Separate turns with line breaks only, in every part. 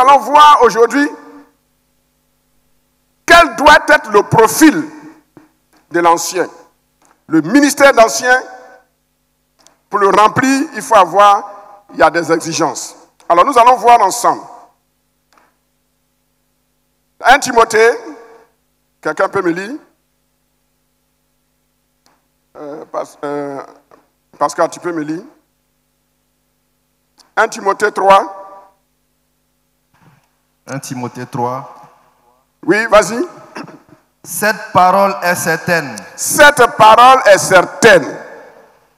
allons voir aujourd'hui quel doit être le profil de l'ancien. Le ministère d'ancien, pour le remplir, il y a des exigences. Alors nous allons voir ensemble. 1 Timothée, quelqu'un peut me lire? Pascal, tu peux me lire? 1 Timothée 3.
1 Timothée 3.
Oui, vas-y.
Cette parole est certaine.
Cette parole est certaine.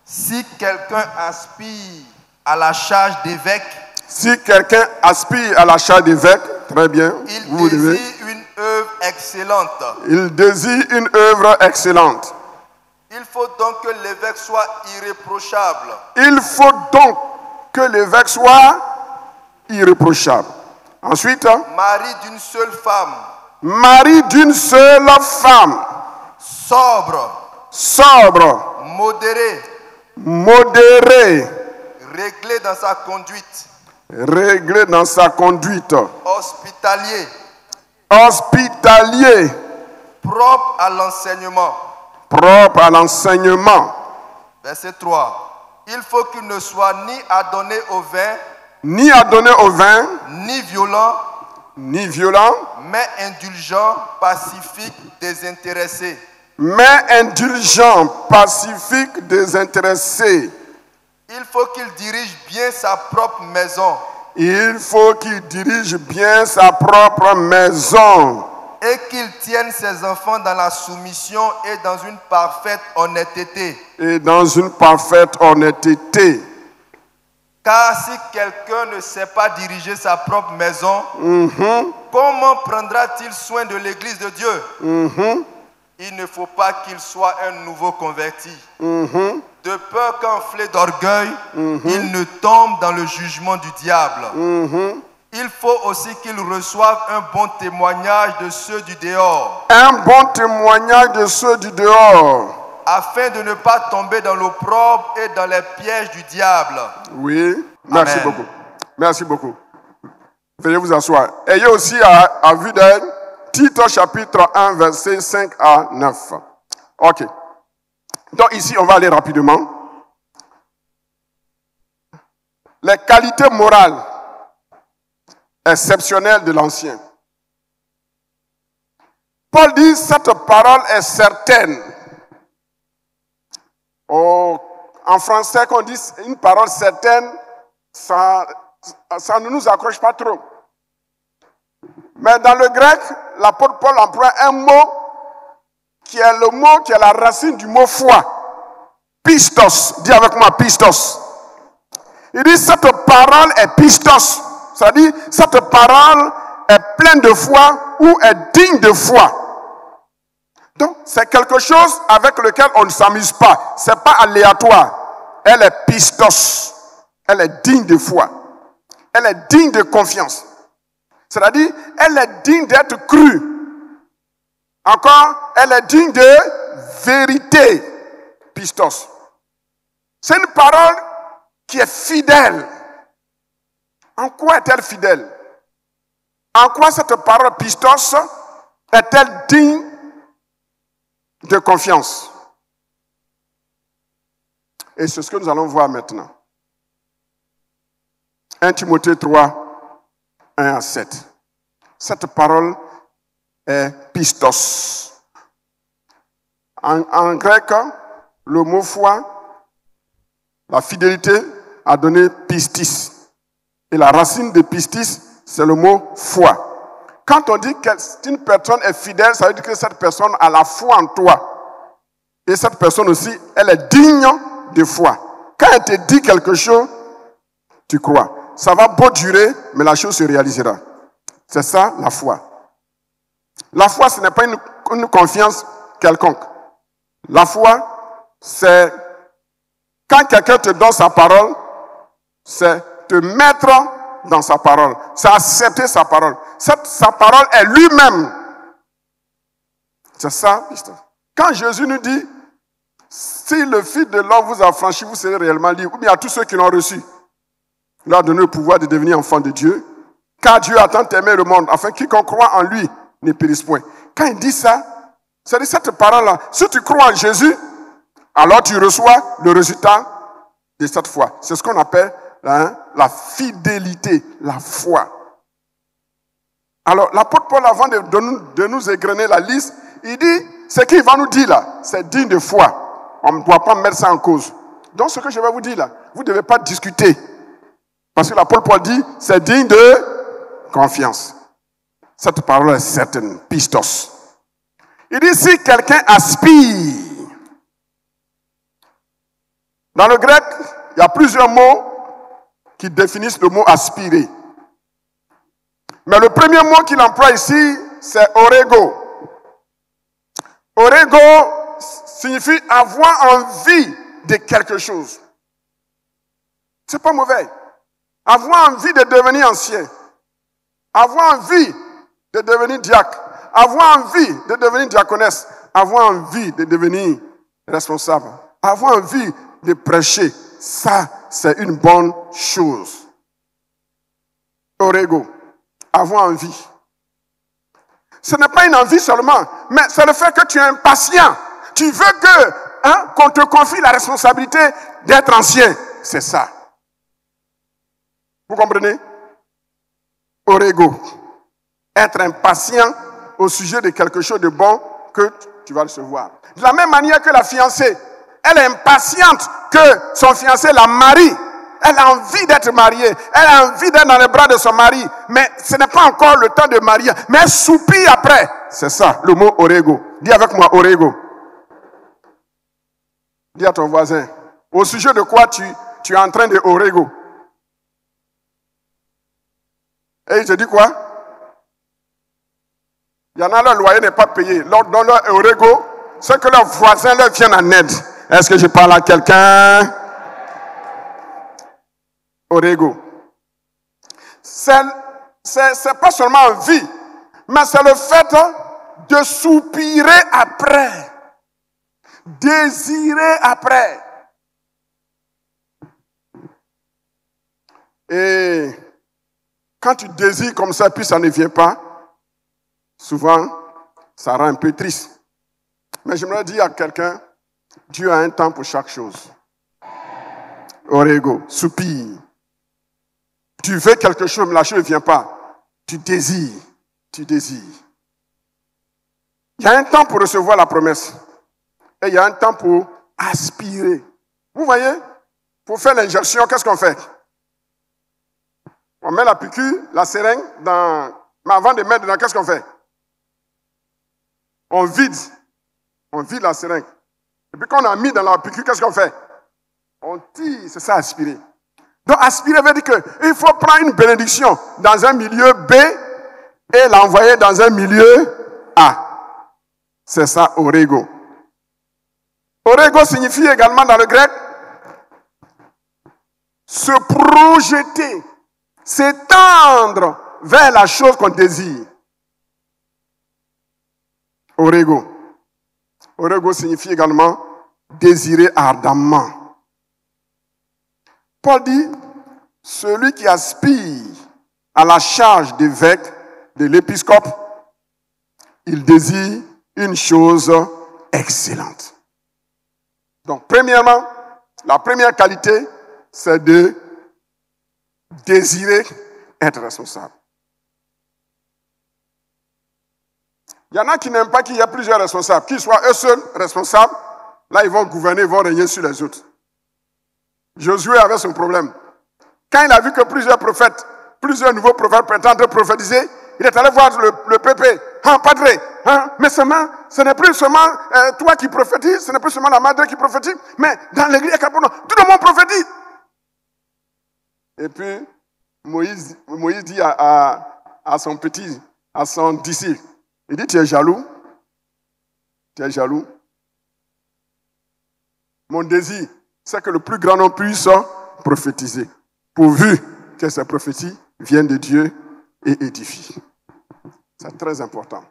Si quelqu'un aspire à la charge d'évêque,
si quelqu'un aspire à la charge d'évêque, très bien.
Il désire une œuvre excellente.
Il désire une œuvre excellente.
Il faut donc que l'évêque soit irréprochable.
Il faut donc que l'évêque soit irréprochable. Ensuite,
mari d'une seule femme.
Mari d'une seule femme.
Sobre.
Modéré.
Réglé dans sa conduite.
Réglé dans sa conduite.
Hospitalier. Propre à l'enseignement. Verset 3. Il faut qu'il ne soit ni adonné au vin, ni violent, mais indulgent, pacifique, désintéressé. Il faut qu'il dirige bien sa propre maison. Et qu'il tienne ses enfants dans la soumission et dans une parfaite honnêteté. Car si quelqu'un ne sait pas diriger sa propre maison, comment prendra-t-il soin de l'église de Dieu? Il ne faut pas qu'il soit un nouveau converti. De peur qu'enflé d'orgueil, il ne tombe dans le jugement du diable. Il faut aussi qu'il reçoive un bon témoignage de ceux du dehors. Afin de ne pas tomber dans l'opprobre et dans les pièges du diable.
Oui, merci beaucoup. Merci beaucoup. Veuillez vous asseoir. Ayez aussi à vue d'œil Tite chapitre 1, versets 5 à 9. Ok. Donc ici, on va aller rapidement. Les qualités morales exceptionnelles de l'ancien. Paul dit, cette parole est certaine. Oh, en français, quand on dit une parole certaine, ça ne nous accroche pas trop. Mais dans le grec, l'apôtre Paul emploie un mot qui est la racine du mot foi. Pistos. Dis avec moi, pistos. Il dit, cette parole est pistos. C'est-à-dire, cette parole est pleine de foi ou est digne de foi. Donc, c'est quelque chose avec lequel on ne s'amuse pas. Ce n'est pas aléatoire. Elle est pistos. Elle est digne de foi. Elle est digne de confiance. C'est-à-dire, elle est digne d'être crue. Encore, elle est digne de vérité. Pistos. C'est une parole qui est fidèle. En quoi est-elle fidèle? En quoi cette parole pistos est-elle digne de confiance? Et c'est ce que nous allons voir maintenant. 1 Timothée 3, 1 à 7. Cette parole est pistos. En grec, le mot foi, la fidélité, a donné pistis. Et la racine de pistis, c'est le mot foi. Quand on dit qu'une personne est fidèle, ça veut dire que cette personne a la foi en toi. Et cette personne aussi, elle est digne de foi. Quand elle te dit quelque chose, tu crois. Ça va beau durer, mais la chose se réalisera. C'est ça, la foi. La foi, ce n'est pas une confiance quelconque. La foi, c'est quand quelqu'un te donne sa parole, c'est te mettre dans sa parole. C'est accepter sa parole. Sa parole est lui-même. C'est ça, quand Jésus nous dit, si le Fils de l'homme vous a franchi, vous serez réellement libre. Ou bien à tous ceux qui l'ont reçu, il leur a donné le pouvoir de devenir enfants de Dieu. Car Dieu a tant aimé le monde, afin que quiconque croit en lui ne périsse point. Quand il dit ça, c'est de cette parole-là. Si tu crois en Jésus, alors tu reçois le résultat de cette foi. C'est ce qu'on appelle la fidélité, la foi. Alors, l'apôtre Paul, avant de nous égrener la liste, il dit, ce qu'il va nous dire là, c'est digne de foi. On ne doit pas mettre ça en cause. Donc, ce que je vais vous dire là, vous ne devez pas discuter. Parce que l'apôtre Paul dit, c'est digne de confiance. Cette parole est certaine, pistos. Il dit, si quelqu'un aspire, dans le grec, il y a plusieurs mots qui définissent le mot aspirer. Mais le premier mot qu'il emploie ici, c'est orego. Orego signifie avoir envie de quelque chose. C'est pas mauvais. Avoir envie de devenir ancien. Avoir envie de devenir diacre. Avoir envie de devenir diaconesse. Avoir envie de devenir responsable. Avoir envie de prêcher. Ça, c'est une bonne chose. Orego. Avoir envie. Ce n'est pas une envie seulement, mais c'est le fait que tu es impatient. Tu veux qu'on te confie la responsabilité d'être ancien. C'est ça. Vous comprenez? Orego. Être impatient au sujet de quelque chose de bon que tu vas recevoir. De la même manière que la fiancée, elle est impatiente que son fiancé la marie. Elle a envie d'être mariée. Elle a envie d'être dans les bras de son mari. Mais ce n'est pas encore le temps de marier. Mais elle soupire après. C'est ça, le mot orego. Dis avec moi, orego. Dis à ton voisin, au sujet de quoi tu es en train de orego. Et il te dit quoi? Il y en a, leur loyer n'est pas payé. Dans leur orego, c'est que leurs voisins leur viennent en aide. Est-ce que je parle à quelqu'un? Orego. C'est pas seulement envie, mais c'est le fait de soupirer après, désirer après. Et quand tu désires comme ça, puis ça ne vient pas, souvent, ça rend un peu triste. Mais j'aimerais dire à quelqu'un, Dieu a un temps pour chaque chose. Orego, soupir. Tu veux quelque chose, mais la chose ne vient pas. Tu désires. Tu désires. Il y a un temps pour recevoir la promesse. Et il y a un temps pour aspirer. Vous voyez? Pour faire l'injection, qu'est-ce qu'on fait? On met la piqûre, la seringue, mais avant de mettre dedans, qu'est-ce qu'on fait? On vide. On vide la seringue. Et puis quand on a mis dans la piqûre, qu'est-ce qu'on fait? On tire, c'est ça, aspirer. Donc aspirer veut dire qu'il faut prendre une bénédiction dans un milieu B et l'envoyer dans un milieu A. C'est ça, orego. Orego signifie également dans le grec se projeter, s'étendre vers la chose qu'on désire. Orego. Orego signifie également désirer ardemment. Paul dit, celui qui aspire à la charge d'évêque de l'épiscope, il désire une chose excellente. Donc, premièrement, la première qualité, c'est de désirer être responsable. Il y en a qui n'aiment pas qu'il y ait plusieurs responsables, qu'ils soient eux seuls responsables. Là, ils vont gouverner, ils vont régner sur les autres. Josué avait son problème. Quand il a vu que plusieurs nouveaux prophètes prétendent prophétiser, il est allé voir le peuple. Padre, mais seulement, ce n'est plus seulement toi qui prophétises, ce n'est plus seulement la madre qui prophétise, mais dans l'église, tout le monde prophétise. Et puis, Moïse dit à son disciple, il dit, tu es jaloux? Tu es jaloux? Mon désir, c'est que le plus grand nombre puisse prophétiser, pourvu que ces prophéties viennent de Dieu et édifient. C'est très important.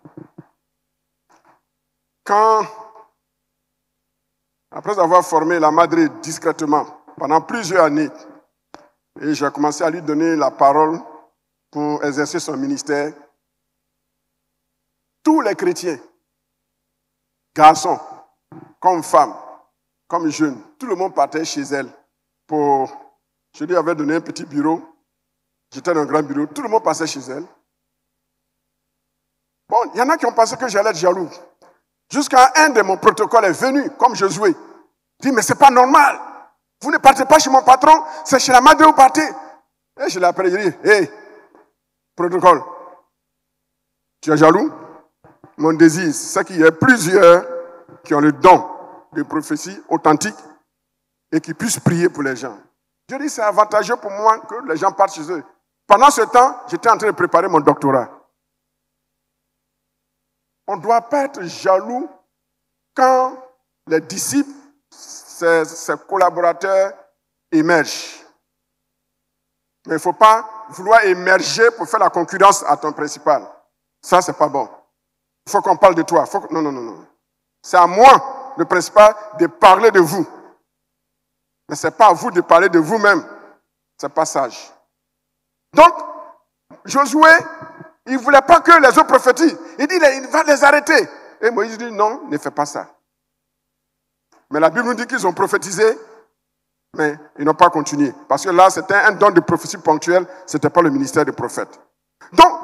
Après avoir formé la madre discrètement pendant plusieurs années, et j'ai commencé à lui donner la parole pour exercer son ministère, tous les chrétiens, garçons, comme femmes, comme jeunes, tout le monde partait chez elle je lui avais donné un petit bureau, j'étais dans un grand bureau, tout le monde passait chez elle. Bon, il y en a qui ont pensé que j'allais être jaloux. Jusqu'à un de mon protocole est venu, comme Josué. Il dit, mais c'est pas normal. Vous ne partez pas chez mon patron, c'est chez la madre que vous partez. Et je l'ai appelé, je lui ai dit, hé, protocole, tu es jaloux? Mon désir, c'est qu'il y ait plusieurs qui ont le don de prophétie authentique et qui puissent prier pour les gens. Je dis, c'est avantageux pour moi que les gens partent chez eux. Pendant ce temps, j'étais en train de préparer mon doctorat. On ne doit pas être jaloux quand les disciples, ses collaborateurs émergent. Mais il ne faut pas vouloir émerger pour faire la concurrence à ton principal. Ça, ce n'est pas bon. Il faut qu'on parle de toi. Non. C'est à moi, le principal, de parler de vous. Mais ce n'est pas à vous de parler de vous-même. Ce n'est pas sage. Donc, Josué, il ne voulait pas que les autres prophétisent. Il dit, il va les arrêter. Et Moïse dit, non, ne fais pas ça. Mais la Bible nous dit qu'ils ont prophétisé, mais ils n'ont pas continué. Parce que là, c'était un don de prophétie ponctuelle, ce n'était pas le ministère des prophètes. Donc,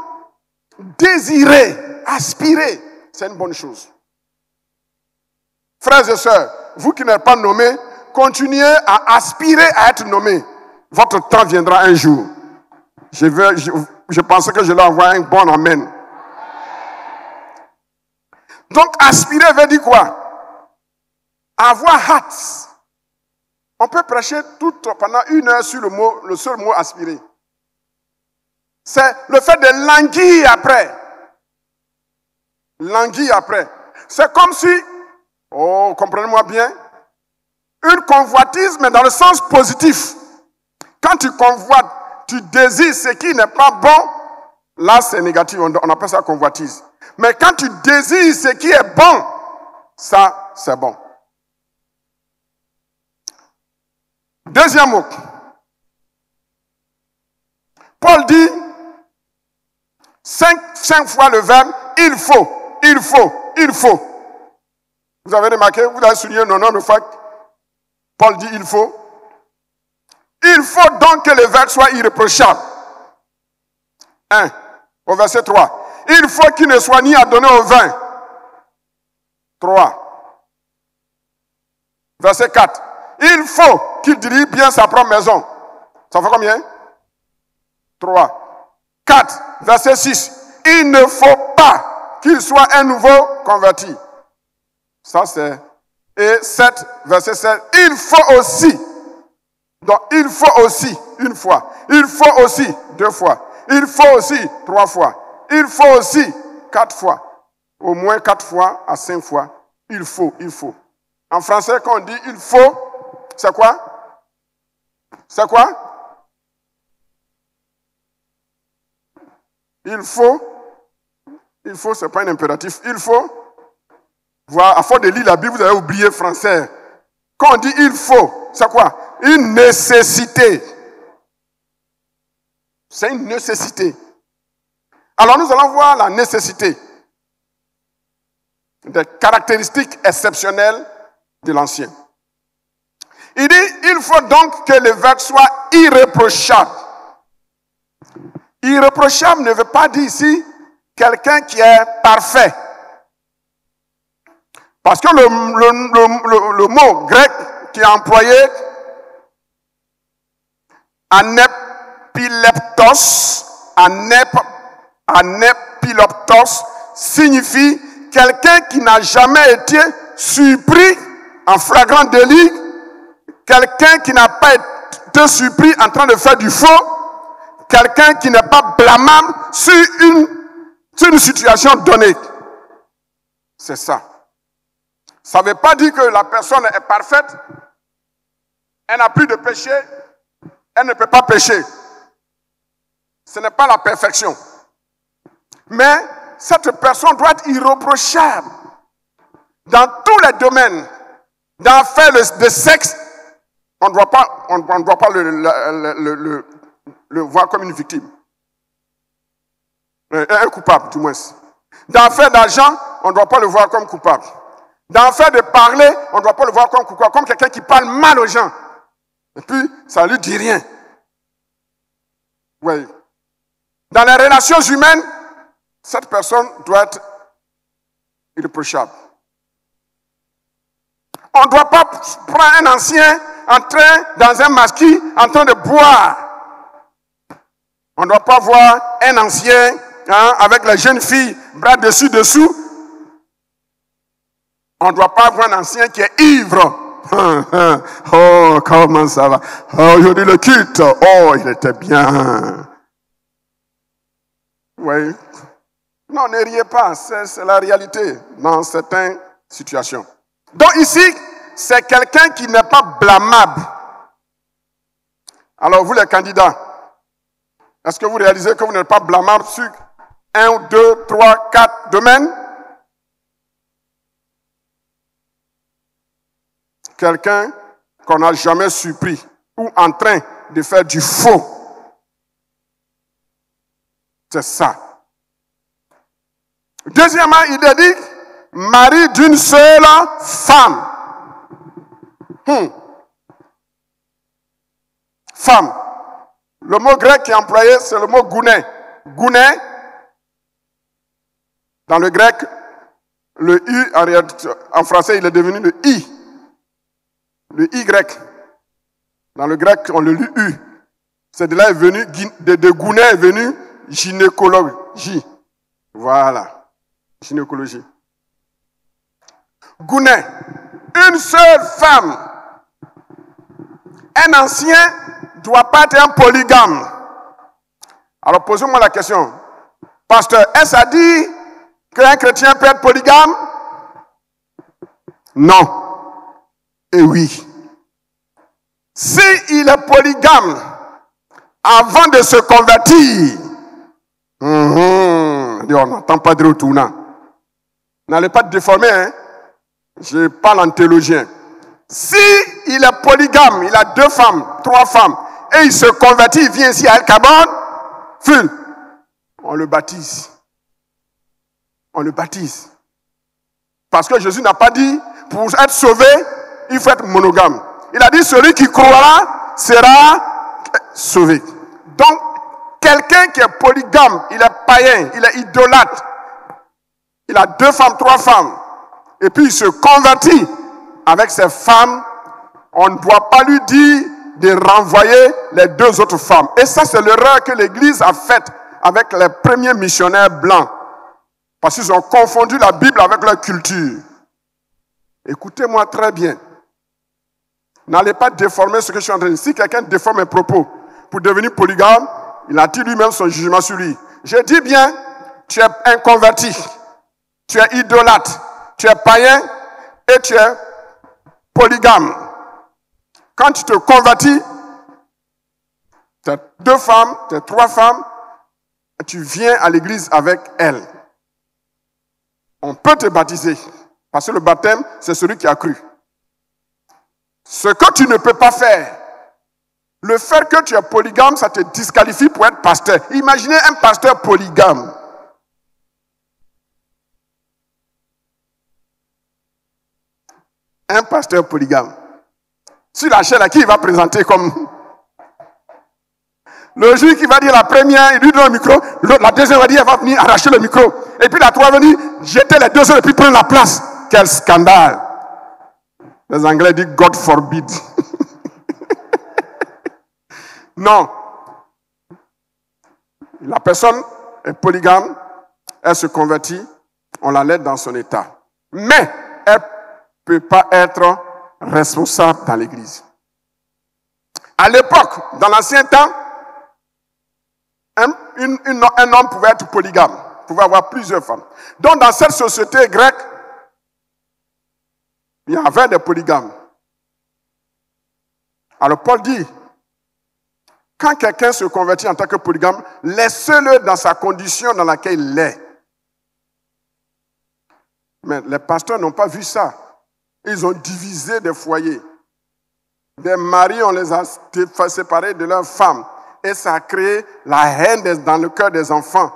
désirer, aspirer, c'est une bonne chose. Frères et sœurs, vous qui n'êtes pas nommés, continuez à aspirer à être nommés. Votre temps viendra un jour. Je pensais que je leur envoie un bon amen. Donc, aspirer veut dire quoi? Avoir hâte. On peut prêcher pendant 1 heure sur le seul mot aspirer. C'est le fait de languir après. Languir après. C'est comme si, comprenez-moi bien, une convoitise, mais dans le sens positif. Quand tu convoites, tu désires ce qui n'est pas bon, là c'est négatif, on appelle ça convoitise. Mais quand tu désires ce qui est bon, ça c'est bon. Deuxième mot. Paul dit 5 fois le verbe il faut. Vous avez remarqué, vous avez souligné non de fois. Paul dit il faut. Il faut donc que le verbe soit irréprochable. 1. Au verset 3. Il faut qu'il ne soit ni adonné au vin. 3. Verset 4. Il faut qu'il dirige bien sa propre maison. Ça fait combien? 3. 4. Verset 6. Il ne faut pas qu'il soit un nouveau converti. Ça c'est. Et 7. Verset 7. Il faut aussi. Donc, il faut aussi 1 fois. Il faut aussi 2 fois. Il faut aussi 3 fois. Il faut aussi 4 fois. Au moins 4 fois à 5 fois. Il faut. En français, quand on dit il faut, c'est quoi? C'est quoi? Il faut, c'est pas un impératif. Il faut. Voilà, à force de lire la Bible, vous avez oublié le français. Quand on dit il faut, c'est quoi? Une nécessité. C'est une nécessité. Alors nous allons voir la nécessité. Des caractéristiques exceptionnelles de l'ancien. Il dit, il faut donc que le verbe soit irréprochable. Irréprochable ne veut pas dire ici quelqu'un qui est parfait. Parce que le mot grec qui est employé, anepileptos, signifie quelqu'un qui n'a jamais été surpris en flagrant délit, quelqu'un qui n'a pas été surpris en train de faire du faux, quelqu'un qui n'est pas blâmable sur une situation donnée. C'est ça. Ça ne veut pas dire que la personne est parfaite, elle n'a plus de péché, elle ne peut pas pécher. Ce n'est pas la perfection. Mais cette personne doit être irréprochable dans tous les domaines. Dans l'affaire de sexe, on ne doit pas le voir comme une victime. Un coupable, du moins. Dans l'affaire d'argent, on ne doit pas le voir comme coupable. Dans l'affaire de parler, on ne doit pas le voir comme coupable, comme quelqu'un qui parle mal aux gens. Et puis, ça ne lui dit rien. Oui. Dans les relations humaines, cette personne doit être irréprochable. On ne doit pas prendre un ancien dans un maquis en train de boire. On ne doit pas voir un ancien avec la jeune fille, bras dessus, dessous. On ne doit pas voir un ancien qui est ivre. Oh, comment ça va? Oh, aujourd'hui le culte. Oh, il était bien. Oui. Non, ne riez pas. C'est la réalité dans certaines situations. Donc ici, c'est quelqu'un qui n'est pas blâmable. Alors vous les candidats, est-ce que vous réalisez que vous n'êtes pas blâmable sur 1, 2, 3, 4 domaines? Quelqu'un qu'on n'a jamais surpris ou en train de faire du faux. C'est ça. Deuxièmement, il est dit, mari d'une seule femme. Femme. Le mot grec qui est employé, c'est le mot gouné. Gouné, dans le grec, le U, en français, il est devenu le I. Le Y. Dans le grec, on le lit U. C'est de là est venu, de gouné est venu gynécologie. Voilà. Gynécologie. Gouné. Une seule femme. Un ancien ne doit pas être un polygame. Alors posez-moi la question. Pasteur, est-ce à dire qu'un chrétien peut être polygame? Non. Et oui. S'il est polygame avant de se convertir, on n'entend pas de retournant. N'allez pas te déformer, hein? Je parle en théologien. Si il est polygame, il a 2 femmes, 3 femmes, et il se convertit, il vient ici à El Kabon, on le baptise. On le baptise. Parce que Jésus n'a pas dit, pour être sauvé, il faut être monogame. Il a dit, celui qui croira sera sauvé. Donc, quelqu'un qui est polygame, il est païen, il est idolâtre, il a 2 femmes, 3 femmes, et puis il se convertit avec ses femmes, on ne doit pas lui dire de renvoyer les 2 autres femmes. Et ça, c'est l'erreur que l'Église a faite avec les premiers missionnaires blancs. Parce qu'ils ont confondu la Bible avec leur culture. Écoutez-moi très bien. N'allez pas déformer ce que je suis en train de dire. Si quelqu'un déforme mes propos pour devenir polygame, il attire lui-même son jugement sur lui. Je dis bien, tu es inconverti, tu es idolâtre, tu es païen et tu es polygame. Quand tu te convertis, tu as 2 femmes, tu as 3 femmes, et tu viens à l'église avec elles. On peut te baptiser, parce que le baptême, c'est celui qui a cru. Ce que tu ne peux pas faire, le fait que tu es polygame, ça te disqualifie pour être pasteur. Imaginez un pasteur polygame. Un pasteur polygame. Sur la chaîne, à qui il va présenter comme... Le juge qui va dire la première, il lui donne le micro. La deuxième va dire, elle va venir arracher le micro. Et puis la troisième va venir jeter les 2 autres et puis prendre la place. Quel scandale. Les Anglais disent God forbid. Non. La personne est polygame, elle se convertit, on la laisse dans son état. Mais elle ne peut pas être responsable dans l'église. À l'époque, dans l'ancien temps, un homme pouvait être polygame, pouvait avoir plusieurs femmes. Donc dans cette société grecque, il y avait des polygames. Alors Paul dit, quand quelqu'un se convertit en tant que polygame, laissez-le dans sa condition dans laquelle il est. Mais les pasteurs n'ont pas vu ça. Ils ont divisé des foyers. Des maris, on les a séparés de leurs femmes. Et ça a créé la haine dans le cœur des enfants.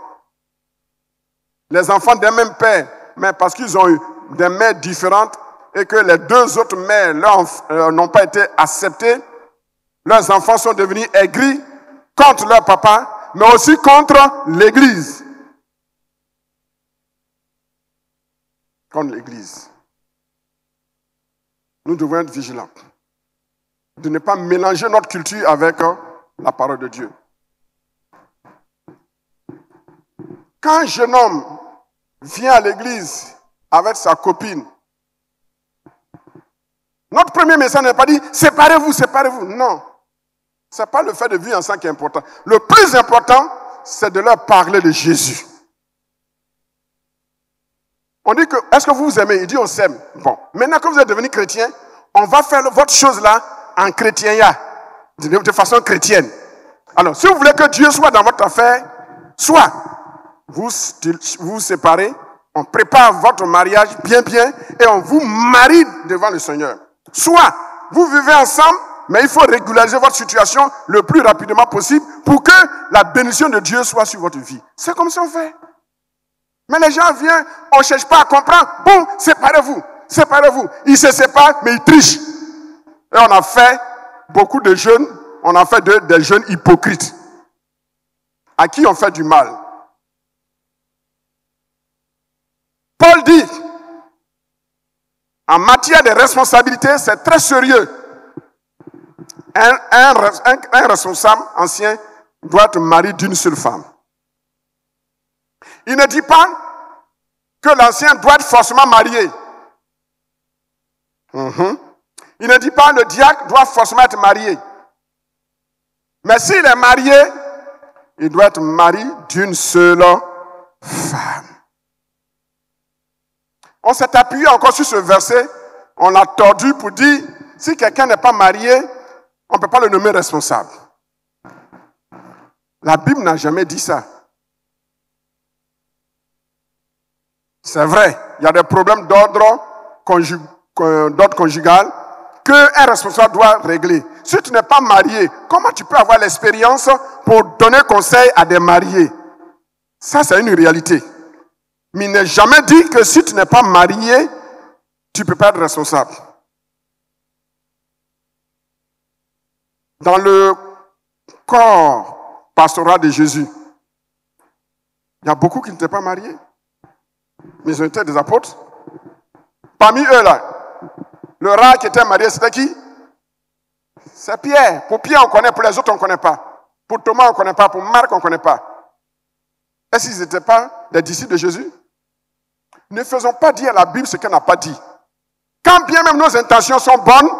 les enfants d'un même père, mais parce qu'ils ont eu des mères différentes et que les deux autres mères n'ont pas été acceptées, leurs enfants sont devenus aigris contre leur papa, mais aussi contre l'Église. Contre l'Église. Nous devons être vigilants. De ne pas mélanger notre culture avec la parole de Dieu. Quand un jeune homme vient à l'église avec sa copine, notre premier message n'est pas dit « séparez-vous, séparez-vous ». Non. Ce n'est pas le fait de vivre ensemble qui est important. Le plus important, c'est de leur parler de Jésus. On dit que, est-ce que vous vous aimez? Il dit on s'aime. Bon, maintenant que vous êtes devenu chrétien, on va faire votre chose là en chrétien, de façon chrétienne. Alors, si vous voulez que Dieu soit dans votre affaire, soit vous vous séparez, on prépare votre mariage bien et on vous marie devant le Seigneur. Soit vous vivez ensemble, mais il faut régulariser votre situation le plus rapidement possible pour que la bénédiction de Dieu soit sur votre vie. C'est comme ça on fait. Mais les gens viennent, on ne cherche pas à comprendre. Bon, séparez-vous, séparez-vous. Ils se séparent, mais ils trichent. Et on a fait beaucoup de jeunes, on a fait des jeunes hypocrites, à qui on fait du mal. Paul dit, en matière de responsabilité, c'est très sérieux. Un responsable ancien doit être marié d'une seule femme. Il ne dit pas que l'ancien doit être forcément marié. Il ne dit pas que le diacre doit forcément être marié. Mais s'il est marié, il doit être marié d'une seule femme. On s'est appuyé encore sur ce verset, on l'a tordu pour dire, si quelqu'un n'est pas marié, on ne peut pas le nommer responsable. La Bible n'a jamais dit ça. C'est vrai, il y a des problèmes d'ordre conjugal qu'un responsable doit régler. Si tu n'es pas marié, comment tu peux avoir l'expérience pour donner conseil à des mariés? Ça, c'est une réalité. Mais il n'est jamais dit que si tu n'es pas marié, tu ne peux pas être responsable. Dans le corps pastoral de Jésus, il y a beaucoup qui n'étaient pas mariés. Mais ils étaient des apôtres. Parmi eux, là, le rare qui était marié, c'était qui? C'est Pierre. Pour Pierre, on connaît, pour les autres, on ne connaît pas. Pour Thomas, on ne connaît pas. Pour Marc, on ne connaît pas. Est-ce qu'ils n'étaient pas des disciples de Jésus? Ne faisons pas dire à la Bible ce qu'elle n'a pas dit. Quand bien même nos intentions sont bonnes,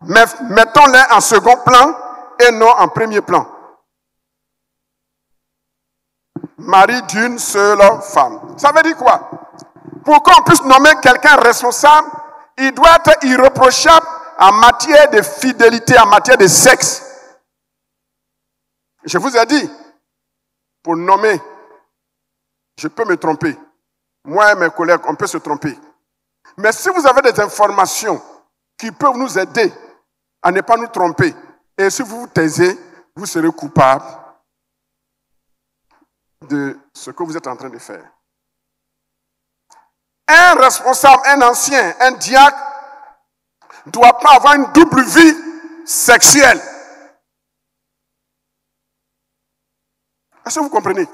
mettons-les en second plan et non en premier plan. Mari d'une seule femme. Ça veut dire quoi? Pour qu'on puisse nommer quelqu'un responsable, il doit être irréprochable en matière de fidélité, en matière de sexe. Je vous ai dit, pour nommer, je peux me tromper. Moi et mes collègues, on peut se tromper. Mais si vous avez des informations qui peuvent nous aider à ne pas nous tromper, et si vous vous taisez, vous serez coupable de ce que vous êtes en train de faire. Un responsable, un ancien, un diacre ne doit pas avoir une double vie sexuelle. Est-ce que vous comprenez?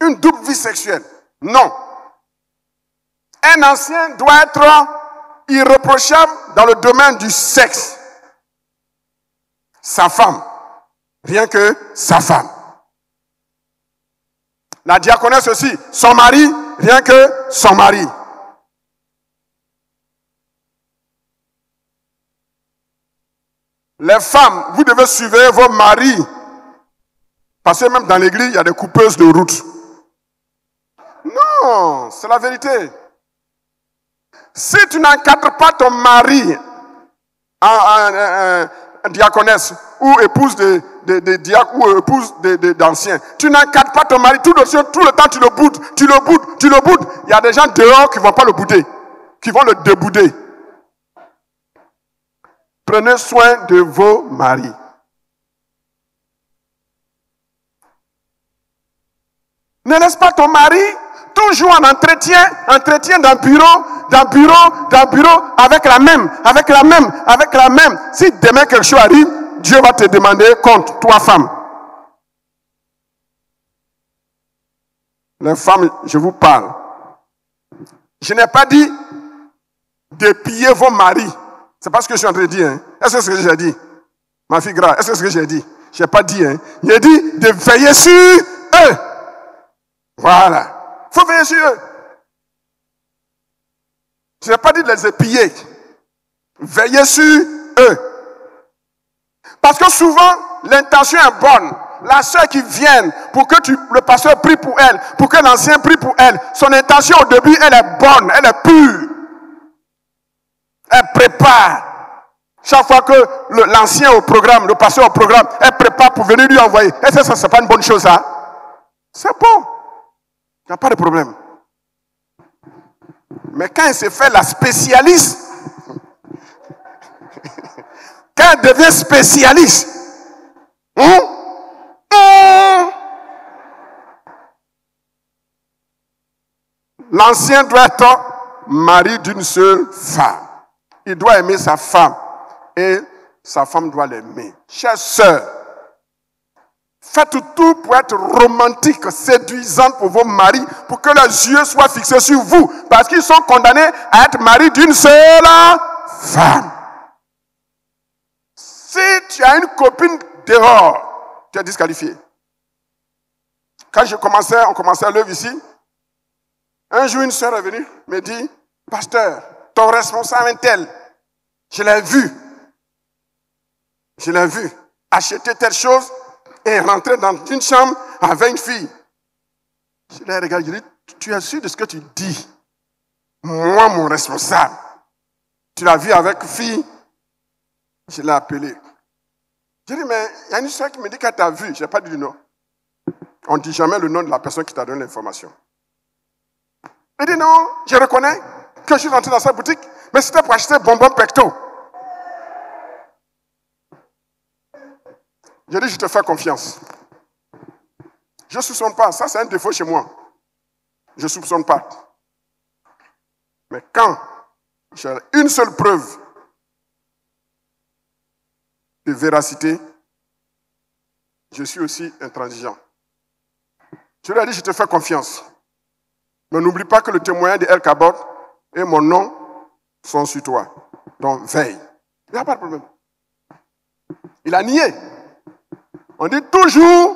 Une double vie sexuelle. Non. Un ancien doit être irréprochable dans le domaine du sexe. Sa femme. Rien que sa femme. La diaconesse aussi. Son mari. Rien que son mari. Les femmes, vous devez suivre vos maris. Parce que même dans l'église, il y a des coupeuses de route. Non, c'est la vérité. Si tu n'encadres pas ton mari en diaconesse ou épouse de diacre ou épouse d'ancien, tu n'encadres pas ton mari, tout le temps tu le boudes. Il y a des gens dehors qui ne vont pas le bouder, qui vont le débouder. Prenez soin de vos maris. Ne laisse pas ton mari toujours en entretien d'un bureau, avec la même. Si demain quelque chose arrive, Dieu va te demander compte, toi femme. Les femmes, je vous parle. Je n'ai pas dit de piller vos maris. C'est pas ce que je suis en train de dire. Hein. Est-ce que c'est ce que j'ai dit? Ma fille grave, est-ce que c'est ce que j'ai dit? Je n'ai pas dit. Hein. J'ai dit de veiller sur eux. Voilà. Il faut veiller sur eux. Je n'ai pas dit de les épier. Veiller sur eux. Parce que souvent, l'intention est bonne. La sœur qui vient pour que le pasteur prie pour elle, pour que l'ancien prie pour elle, son intention au début, elle est bonne, elle est pure. Elle prépare. Chaque fois que l'ancien au programme, le pasteur au programme, elle prépare pour venir lui envoyer. Est-ce que ça, c'est pas une bonne chose, ça? C'est bon. Il n'y a pas de problème. Mais quand elle se fait la spécialiste, quand elle devient spécialiste, l'ancien doit être mari d'une seule femme. Il doit aimer sa femme et sa femme doit l'aimer. Chère sœur, faites tout pour être romantique, séduisante pour vos maris, pour que leurs yeux soient fixés sur vous, parce qu'ils sont condamnés à être maris d'une seule femme. Si tu as une copine dehors, tu es disqualifié. Quand on commençait à l'œuvre ici, un jour une sœur est venue, me dit, pasteur, ton responsable est tel, je l'ai vu acheter telle chose et rentrer dans une chambre avec une fille. Je l'ai regardé, je lui ai dit, tu es sûr de ce que tu dis? Moi, mon responsable, tu l'as vu avec fille? Je l'ai appelé. Je lui ai dit, mais il y a une sœur qui me dit qu'elle t'a vu. Je n'ai pas dit non. On ne dit jamais le nom de la personne qui t'a donné l'information. Il dit non, je reconnais que je suis rentré dans sa boutique, mais c'était pour acheter bonbons pecto. Je dis, je te fais confiance. Je ne soupçonne pas, ça c'est un défaut chez moi. Je ne soupçonne pas. Mais quand j'ai une seule preuve de véracité, je suis aussi intransigeant. Je lui ai dit, je te fais confiance. Mais n'oublie pas que le témoignage de El Kabod et mon nom sont sur toi. Donc veille. Il n'y a pas de problème. Il a nié. On dit toujours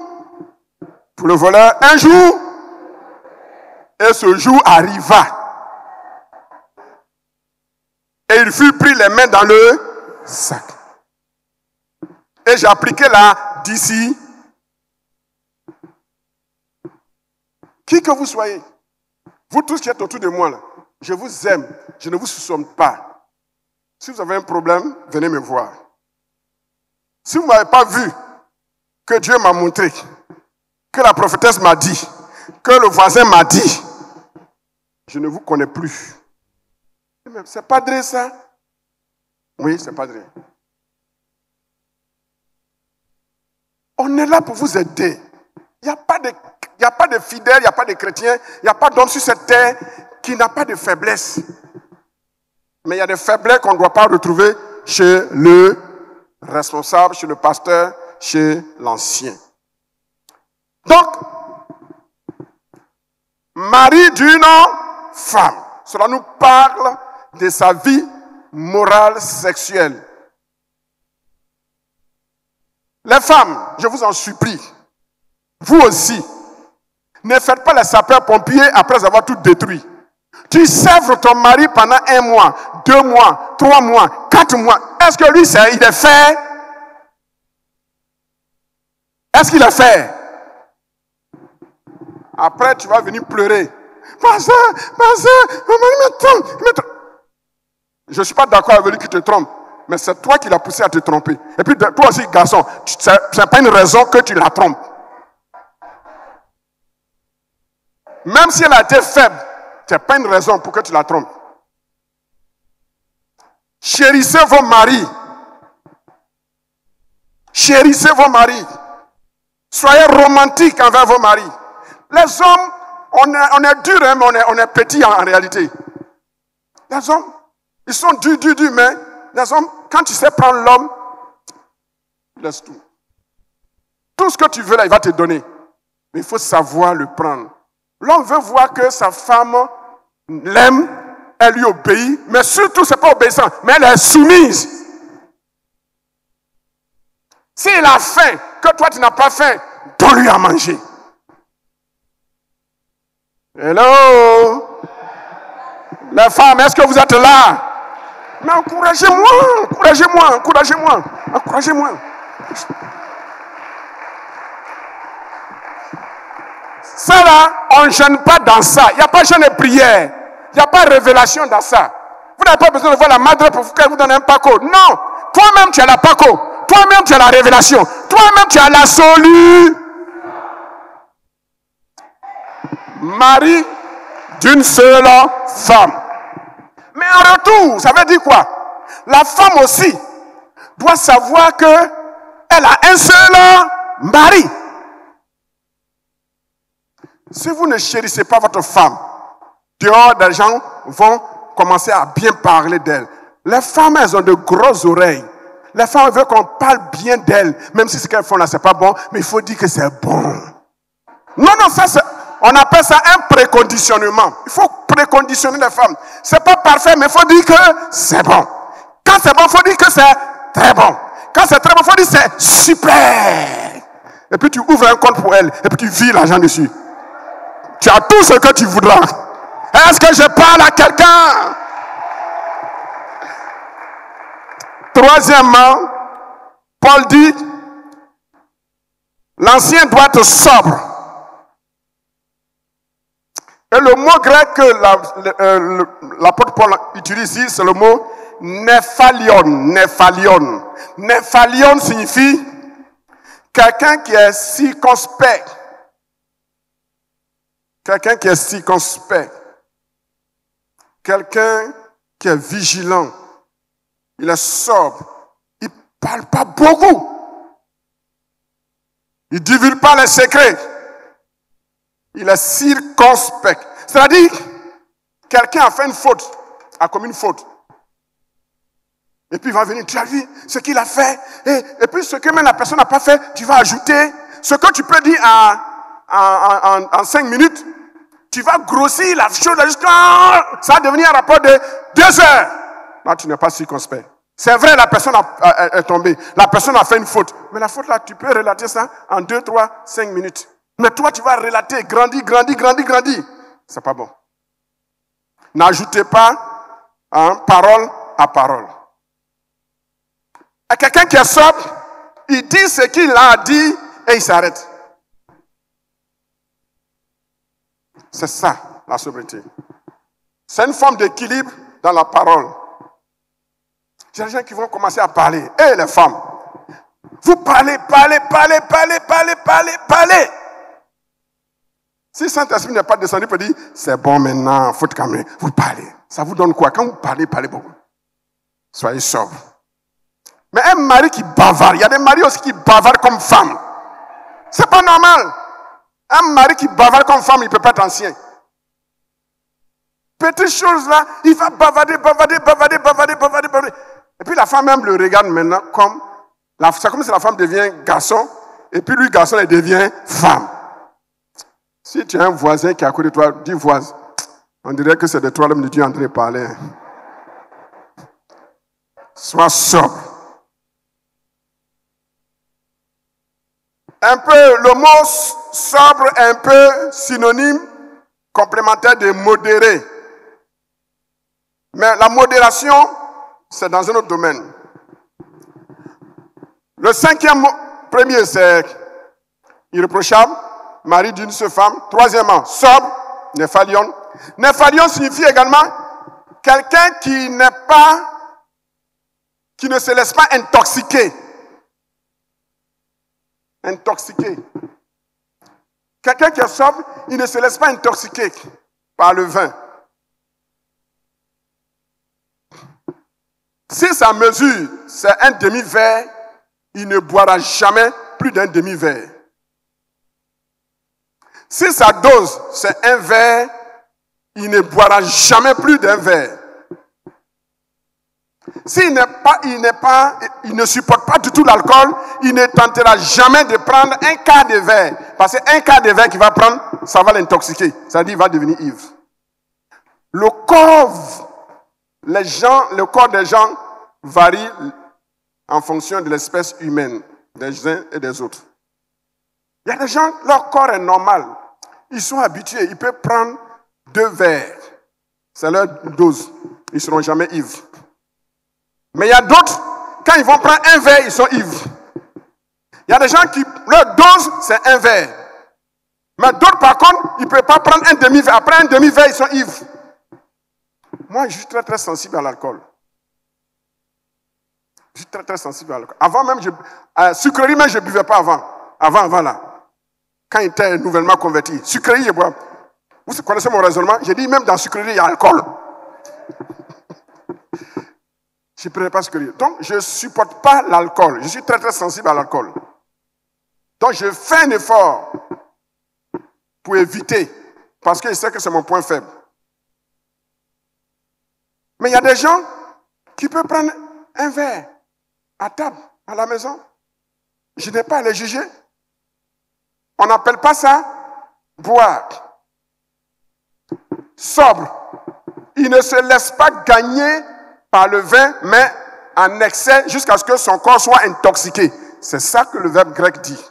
pour le voleur un jour, et ce jour arriva. Et il fut pris les mains dans le sac. Et j'ai appliqué là d'ici. Qui que vous soyez, vous tous qui êtes autour de moi, là, je vous aime, je ne vous soupçonne pas. Si vous avez un problème, venez me voir. Si vous ne m'avez pas vu, que Dieu m'a montré, que la prophétesse m'a dit, que le voisin m'a dit, je ne vous connais plus. Mais c'est pas vrai ça? Oui, c'est pas vrai. On est là pour vous aider. Il n'y a pas de fidèles, il n'y a pas de chrétiens, il n'y a pas d'homme sur cette terre qui n'a pas de faiblesse. Mais il y a des faiblesses qu'on ne doit pas retrouver chez le responsable, chez le pasteur, chez l'ancien. Donc, mari d'une femme, cela nous parle de sa vie morale sexuelle. Les femmes, je vous en supplie, vous aussi, ne faites pas les sapeurs-pompiers après avoir tout détruit. Tu sèvres ton mari pendant 1 mois, 2 mois, 3 mois, 4 mois. Est-ce que lui, il est fait? Est-ce qu'il est fait? Après, tu vas venir pleurer. Pasteur, mon mari me trompe. Je ne suis pas d'accord avec lui qui te trompe, mais c'est toi qui l'as poussé à te tromper. Et puis, toi aussi, garçon, ce n'est pas une raison que tu la trompes. Même si elle a été faible, ce n'est pas une raison pour que tu la trompes. Chérissez vos maris. Chérissez vos maris. Soyez romantiques envers vos maris. Les hommes, on est dur, hein, mais on est petit en réalité. Les hommes, ils sont durs, mais les hommes, quand tu sais prendre l'homme, laisse tout. Tout ce que tu veux là, il va te donner. Mais il faut savoir le prendre. L'homme veut voir que sa femme l'aime, elle lui obéit, mais surtout, ce n'est pas obéissant, mais elle est soumise. S'il a faim, que toi tu n'as pas faim, donne-lui à manger. Hello? Les femmes, est-ce que vous êtes là? Mais encouragez-moi. Ça là, on ne gêne pas dans ça. Il n'y a pas jeûne et prière. Il n'y a pas de révélation dans ça. Vous n'avez pas besoin de voir la madre pour qu'elle vous donne un paco. Non. Toi-même, tu as la paco. Toi-même, tu as la révélation. Toi-même, tu as la solution. Mari d'une seule femme. Mais en retour, ça veut dire quoi? La femme aussi doit savoir que elle a un seul mari. Si vous ne chérissez pas votre femme, dehors, des gens vont commencer à bien parler d'elle. Les femmes, elles ont de grosses oreilles. Les femmes veulent qu'on parle bien d'elles, même si ce qu'elles font là, c'est pas bon, mais il faut dire que c'est bon. Non, ça c'est... On appelle ça un préconditionnement. Il faut préconditionner les femmes. C'est pas parfait, mais il faut dire que c'est bon. Quand c'est bon, il faut dire que c'est très bon. Quand c'est très bon, il faut dire que c'est super. Et puis tu ouvres un compte pour elle, et puis tu vis l'argent dessus. Tu as tout ce que tu voudras. Est-ce que je parle à quelqu'un? Troisièmement, Paul dit, l'ancien doit être sobre. Et le mot grec que l'apôtre Paul utilise ici, c'est le mot nephalion. Nephalion signifie quelqu'un qui est circonspect. Quelqu'un qui est circonspect. Quelqu'un qui est vigilant. Il est sobre. Il ne parle pas beaucoup. Il ne divulgue pas les secrets. Il est circonspect. C'est-à-dire, quelqu'un a fait une faute, a commis une faute. Et puis il va venir, tu as vu ce qu'il a fait. Et puis ce que même la personne n'a pas fait, tu vas ajouter. Ce que tu peux dire en 5 minutes, tu vas grossir la chose jusqu'à... Ça va devenir un rapport de 2 heures. Là, tu n'es pas circonspect. C'est vrai, la personne est tombée. La personne a fait une faute. Mais la faute là, tu peux relater ça en 2, 3, 5 minutes. Mais toi, tu vas relater, grandir. C'est pas bon. N'ajoutez pas parole à parole. Et quelqu'un qui est sobre, il dit ce qu'il a dit et il s'arrête. C'est ça, la sobriété. C'est une forme d'équilibre dans la parole. Il y a des gens qui vont commencer à parler. Et les femmes, vous parlez. Si Saint-Esprit n'est pas descendu pour dire, c'est bon maintenant, il faut te calmer, vous parlez. Ça vous donne quoi? Quand vous parlez beaucoup. Soyez sobre. Mais un mari qui bavarde, il y a des maris aussi qui bavardent comme femme. C'est pas normal. Un mari qui bavarde comme femme, il ne peut pas être ancien. Petite chose là, il va bavarder. Et puis la femme même le regarde maintenant comme, c'est comme si la femme devient garçon, et puis lui, garçon, il devient femme. Si tu as un voisin qui est à côté de toi, dis voisin, on dirait que c'est de toi l'homme de Dieu en train de parler. Sois sobre. Un peu, le mot sobre est un peu synonyme, complémentaire de modéré. Mais la modération, c'est dans un autre domaine. Le 5e premier, c'est irréprochable, mari d'une seule femme. 3e, sobre, nephalion. Nephalion signifie également quelqu'un qui ne se laisse pas intoxiquer. Quelqu'un qui est sobre, il ne se laisse pas intoxiquer par le vin. Si sa mesure, c'est un demi-verre, il ne boira jamais plus d'un demi-verre. Si sa dose, c'est un verre, il ne boira jamais plus d'un verre. S'il il ne supporte pas du tout l'alcool, il ne tentera jamais de prendre un quart de verre. Parce qu'un quart de verre qu'il va prendre, ça va l'intoxiquer. C'est-à-dire qu'il va devenir ivre. Le corps des gens varie en fonction de l'espèce humaine, des uns et des autres. Il y a des gens, leur corps est normal. Ils sont habitués, ils peuvent prendre 2 verres. C'est leur dose. Ils ne seront jamais ivres. Mais il y a d'autres, quand ils vont prendre un verre, ils sont ivres. Il y a des gens qui, leur dose, c'est un verre. Mais d'autres, par contre, ils ne peuvent pas prendre un demi-verre. Après un demi-verre, ils sont ivres. Moi, je suis très, très sensible à l'alcool. Je suis très, très sensible à l'alcool. Avant même, sucrerie, même, je ne buvais pas avant. Avant, là. Quand il était nouvellement converti. Sucrerie, je bois. Vous connaissez mon raisonnement? J'ai dit, même dans sucrerie, il y a alcool. Je ne prenais pas sucrerie. Donc, je ne supporte pas l'alcool. Je suis très, très sensible à l'alcool. Donc, je fais un effort pour éviter. Parce que je sais que c'est mon point faible. Mais il y a des gens qui peuvent prendre un verre à table, à la maison. Je n'ai pas à les juger. On n'appelle pas ça boire. Sobre. Il ne se laisse pas gagner par le vin, mais en excès jusqu'à ce que son corps soit intoxiqué. C'est ça que le verbe grec dit.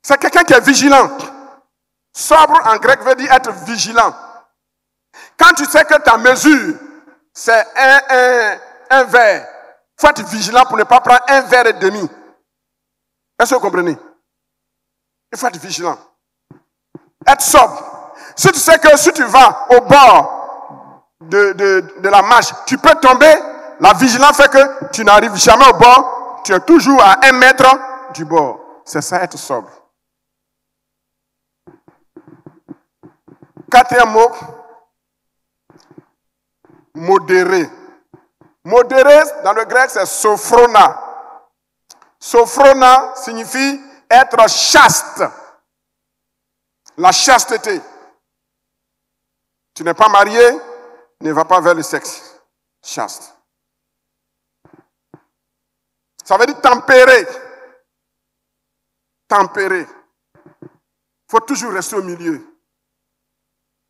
C'est quelqu'un qui est vigilant. Sobre en grec veut dire être vigilant. Quand tu sais que ta mesure, c'est un verre, il faut être vigilant pour ne pas prendre un verre et demi. Est-ce que vous comprenez? Il faut être vigilant. Être sobre. Si tu sais que si tu vas au bord de la marche, tu peux tomber, la vigilance fait que tu n'arrives jamais au bord, tu es toujours à 1 mètre du bord. C'est ça, être sobre. 4e mot, modéré. Modéré, dans le grec, c'est sophrona. Sophrona signifie être chaste. La chasteté. Tu n'es pas marié, ne va pas vers le sexe. Chaste. Ça veut dire tempérer. Tempérer. Il faut toujours rester au milieu. Il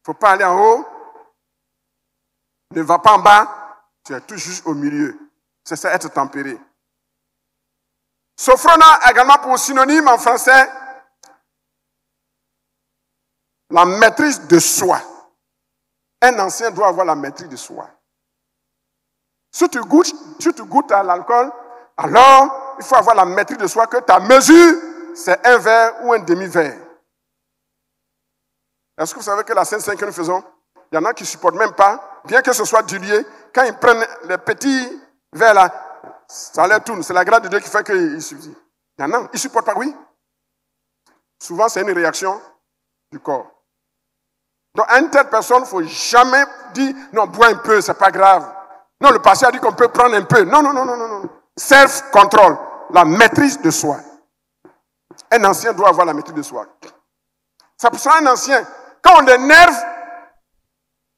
ne faut pas aller en haut. Ne va pas en bas. Tu es toujours au milieu. C'est ça, être tempéré. Sophrona également pour synonyme en français, la maîtrise de soi. Un ancien doit avoir la maîtrise de soi. Si tu goûtes à l'alcool, alors il faut avoir la maîtrise de soi que ta mesure, c'est un verre ou un demi-verre. Est-ce que vous savez que la Sainte Seine que nous faisons, il y en a qui ne supportent même pas, bien que ce soit dilué, quand ils prennent les petits verres là, ça leur tourne. C'est la grâce de Dieu qui fait qu'ils subsistent. Il y en a, ils ne supportent pas, oui. Souvent, c'est une réaction du corps. Donc, à une telle personne, il ne faut jamais dire, non, bois un peu, ce n'est pas grave. Non, le pasteur a dit qu'on peut prendre un peu. Non, non, non, non, non, non. Self-control, la maîtrise de soi. Un ancien doit avoir la maîtrise de soi. C'est pour ça un ancien, quand on l'énerve,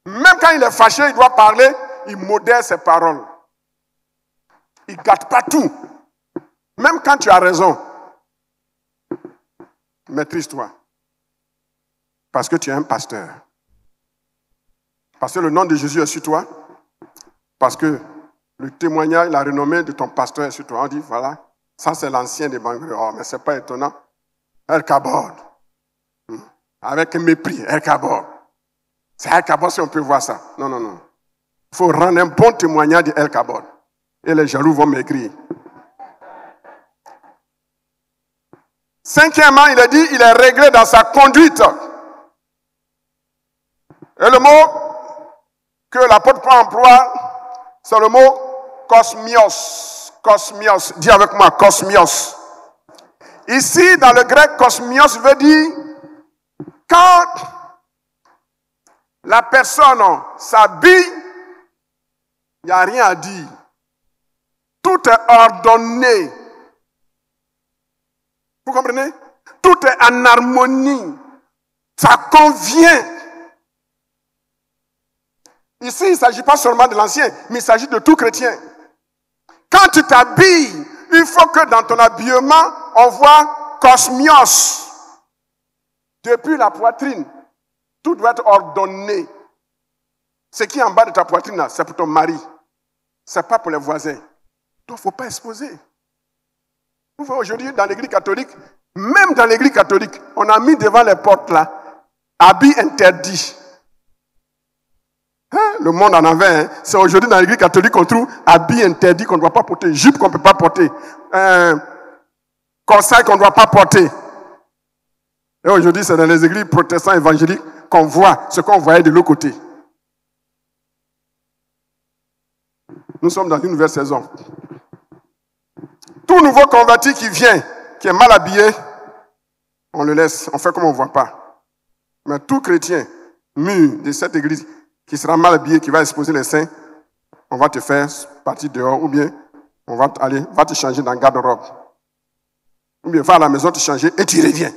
même quand il est fâché, il doit parler, il modère ses paroles. Il ne gâte pas tout. Même quand tu as raison, maîtrise-toi. Parce que tu es un pasteur. Parce que le nom de Jésus est sur toi. Parce que le témoignage, la renommée de ton pasteur est sur toi. On dit, voilà, ça c'est l'ancien des Bangré. Oh, mais ce n'est pas étonnant. El Kabod. Avec mépris, El Kabod. C'est El Kabod si on peut voir ça. Non, non, non. Il faut rendre un bon témoignage de El Kabod. Et les jaloux vont m'écrire. 5e, il a dit, il est réglé dans sa conduite. Et le mot que l'apôtre Paul emploie, c'est le mot kosmios. Kosmios. Dis avec moi, kosmios. Ici, dans le grec, kosmios veut dire quand la personne s'habille, il n'y a rien à dire. Tout est ordonné. Vous comprenez? Tout est en harmonie. Ça convient. Ici, il ne s'agit pas seulement de l'ancien, mais il s'agit de tout chrétien. Quand tu t'habilles, il faut que dans ton habillement, on voit cosmios. Depuis la poitrine, tout doit être ordonné. Ce qui est en bas de ta poitrine, c'est pour ton mari. Ce n'est pas pour les voisins. Donc, il ne faut pas exposer. Vous voyez, aujourd'hui, dans l'église catholique, même dans l'église catholique, on a mis devant les portes là, habits interdits. Hein? Le monde en avait. Hein? C'est aujourd'hui dans l'église catholique qu'on trouve habits interdits qu'on ne doit pas porter, jupe qu'on ne peut pas porter, corset qu'on ne doit pas porter. Et aujourd'hui, c'est dans les églises protestantes évangéliques qu'on voit ce qu'on voyait de l'autre côté. Nous sommes dans une nouvelle saison. Tout nouveau converti qui vient, qui est mal habillé, on le laisse, on fait comme on ne voit pas. Mais tout chrétien mûr de cette église qui sera mal habillé, qui va exposer les seins, on va te faire partir dehors, ou bien on va te changer dans le garde-robe. Ou bien va à la maison te changer et tu reviens.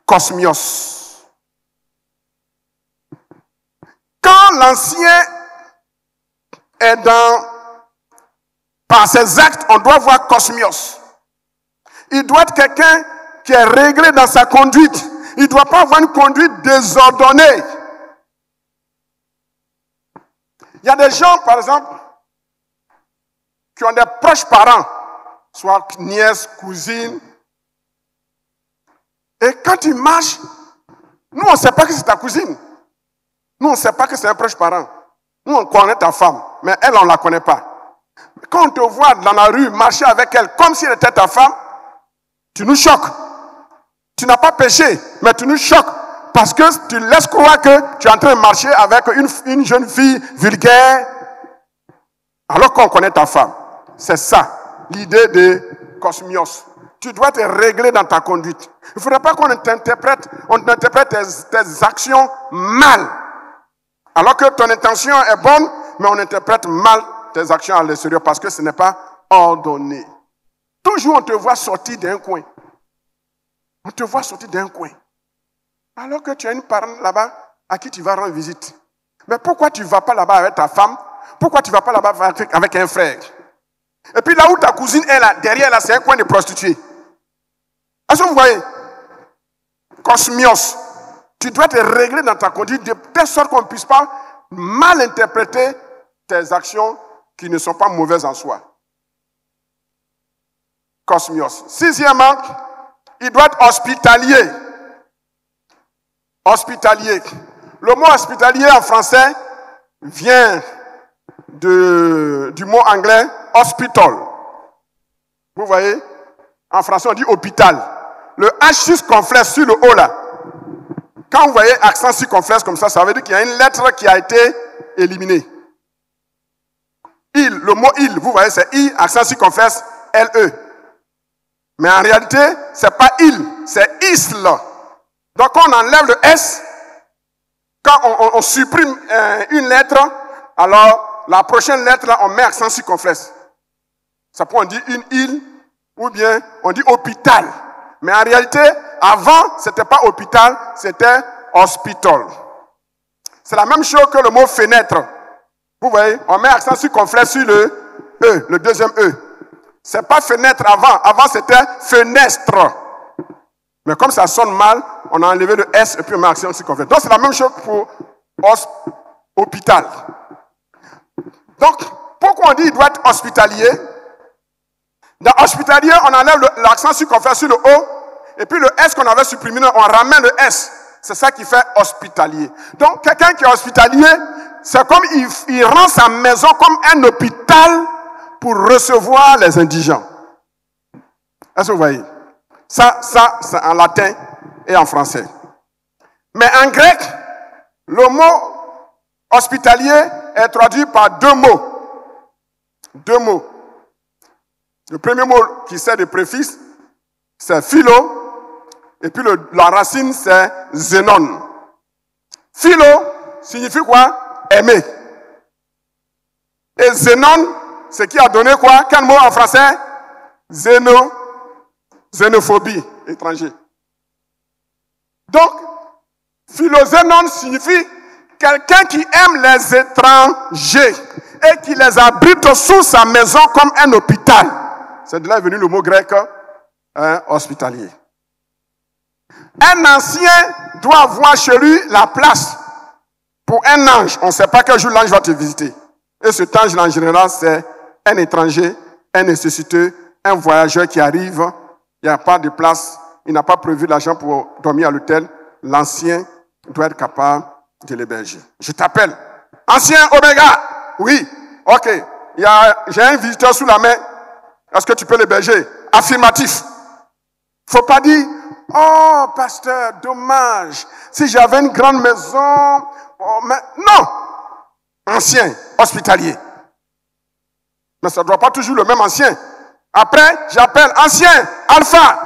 Cosmios. Quand l'ancien est par ses actes, on doit voir cosmios. Il doit être quelqu'un qui est réglé dans sa conduite. Il ne doit pas avoir une conduite désordonnée. Il y a des gens, par exemple, qui ont des proches parents, soit nièces, cousines. Et quand ils marchent, nous, on ne sait pas que c'est ta cousine. Nous, on ne sait pas que c'est un proche parent. Nous, on connaît ta femme, mais elle, on ne la connaît pas. Quand on te voit dans la rue marcher avec elle comme si elle était ta femme, tu nous choques. Tu n'as pas péché, mais tu nous choques. Parce que tu laisses croire que tu es en train de marcher avec une jeune fille vulgaire, alors qu'on connaît ta femme. C'est ça, l'idée de cosmios. Tu dois te régler dans ta conduite. Il ne faudrait pas qu'on t'interprète tes actions mal. Alors que ton intention est bonne, mais on interprète mal tes actions à l'extérieur parce que ce n'est pas ordonné. Toujours on te voit sortir d'un coin. On te voit sortir d'un coin. Alors que tu as une parente là-bas à qui tu vas rendre visite. Mais pourquoi tu ne vas pas là-bas avec ta femme? Pourquoi tu ne vas pas là-bas avec un frère? Et puis là où ta cousine est là, derrière là, c'est un coin de prostituée. Est-ce que vous voyez? Cosmios. Tu dois te régler dans ta conduite de telle sorte qu'on ne puisse pas mal interpréter tes actions qui ne sont pas mauvaises en soi. Cosmios. Sixièmement, il doit être hospitalier. Hospitalier. Le mot hospitalier en français vient du mot anglais hospital. Vous voyez? En français, on dit hôpital. Le H circonflexe sur le O là. Quand vous voyez accent circonflexe comme ça veut dire qu'il y a une lettre qui a été éliminée. Il, le mot il, vous voyez, c'est I, accent circonflexe, L-E. Mais en réalité, ce n'est pas il, c'est isle. Donc quand on enlève le S, quand on supprime une lettre, alors la prochaine lettre, là, on met accent circonflexe. Ça peut on dit une île, ou bien on dit hôpital. Mais en réalité, avant, ce n'était pas hôpital, c'était hospital. C'est la même chose que le mot fenêtre. Vous voyez, on met accent circonflexe sur le E, le deuxième E. Ce n'est pas fenêtre avant. Avant, c'était fenestre. Mais comme ça sonne mal, on a enlevé le S et puis on met accent circonflexe. Donc, c'est la même chose pour hôpital. Donc, pourquoi on dit qu'il doit être hospitalier? Dans hospitalier, on enlève l'accent circonflexe sur le O, et puis le S qu'on avait supprimé, on ramène le S. C'est ça qui fait hospitalier. Donc, quelqu'un qui est hospitalier, c'est comme il rend sa maison comme un hôpital pour recevoir les indigents. Est-ce que vous voyez? Ça, c'est en latin et en français. Mais en grec, le mot hospitalier est traduit par deux mots. Deux mots. Le premier mot qui sert de préfixe, c'est philo, et puis la racine, c'est zénon. Philo signifie quoi? Aimer. Et zénon, c'est qui a donné quoi? Quel mot en français? Zéno. Xénophobie, étranger. Donc, philoxénon signifie quelqu'un qui aime les étrangers et qui les abrite sous sa maison comme un hôpital. C'est de là est venu le mot grec hospitalier. Un ancien doit avoir chez lui la place pour un ange. On ne sait pas quel jour l'ange va te visiter. Et cet ange-là, en général, c'est un étranger, un nécessiteux, un voyageur qui arrive. Il n'y a pas de place. Il n'a pas prévu l'argent pour dormir à l'hôtel. L'ancien doit être capable de l'héberger. Je t'appelle. Ancien Oméga. Oui. OK. J'ai un visiteur sous la main. Est-ce que tu peux l'héberger? Affirmatif. Il ne faut pas dire, oh, pasteur, dommage. Si j'avais une grande maison. Oh, mais... Non. Ancien, hospitalier. Mais ça ne doit pas toujours le même ancien. Après, j'appelle ancien, Alpha.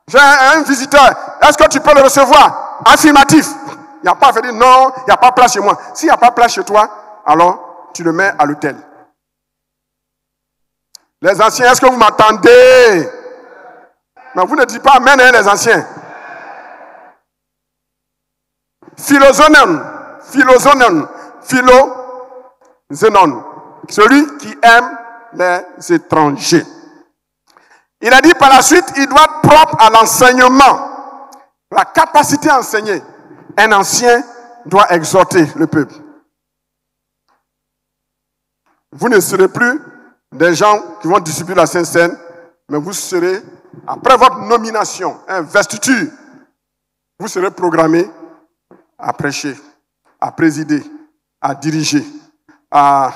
J'ai un visiteur. Est-ce que tu peux le recevoir? Affirmatif. Il n'y a pas à dire non, il n'y a pas de place chez moi. S'il n'y a pas de place chez toi, alors tu le mets à l'hôtel. Les anciens, est-ce que vous m'entendez? Mais vous ne dites pas amen, hein, les anciens. Philoxénon. Celui qui aime les étrangers. Il a dit par la suite, il doit être propre à l'enseignement. La capacité à enseigner. Un ancien doit exhorter le peuple. Vous ne serez plus des gens qui vont distribuer la Sainte Seine, mais vous serez, après votre nomination, investiture, vous serez programmé à prêcher, à présider, à diriger, à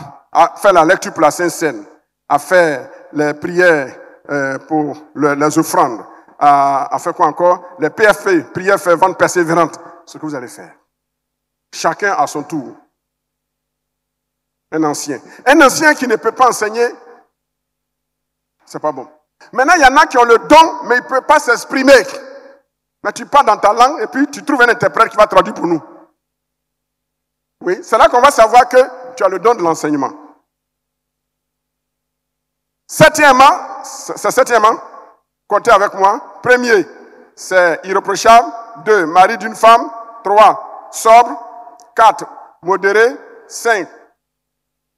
faire la lecture pour la Sainte Seine, à faire les prières pour les offrandes, à faire quoi encore? Les PFP, prières ferventes, persévérantes, ce que vous allez faire. Chacun à son tour. Un ancien qui ne peut pas enseigner, c'est pas bon. Maintenant, il y en a qui ont le don, mais ils ne peuvent pas s'exprimer. Mais tu parles dans ta langue et puis tu trouves un interprète qui va traduire pour nous. Oui, c'est là qu'on va savoir que tu as le don de l'enseignement. Septièmement, comptez avec moi. Premier, c'est irréprochable. 2, mari d'une femme. 3, sobre. 4, modéré. 5,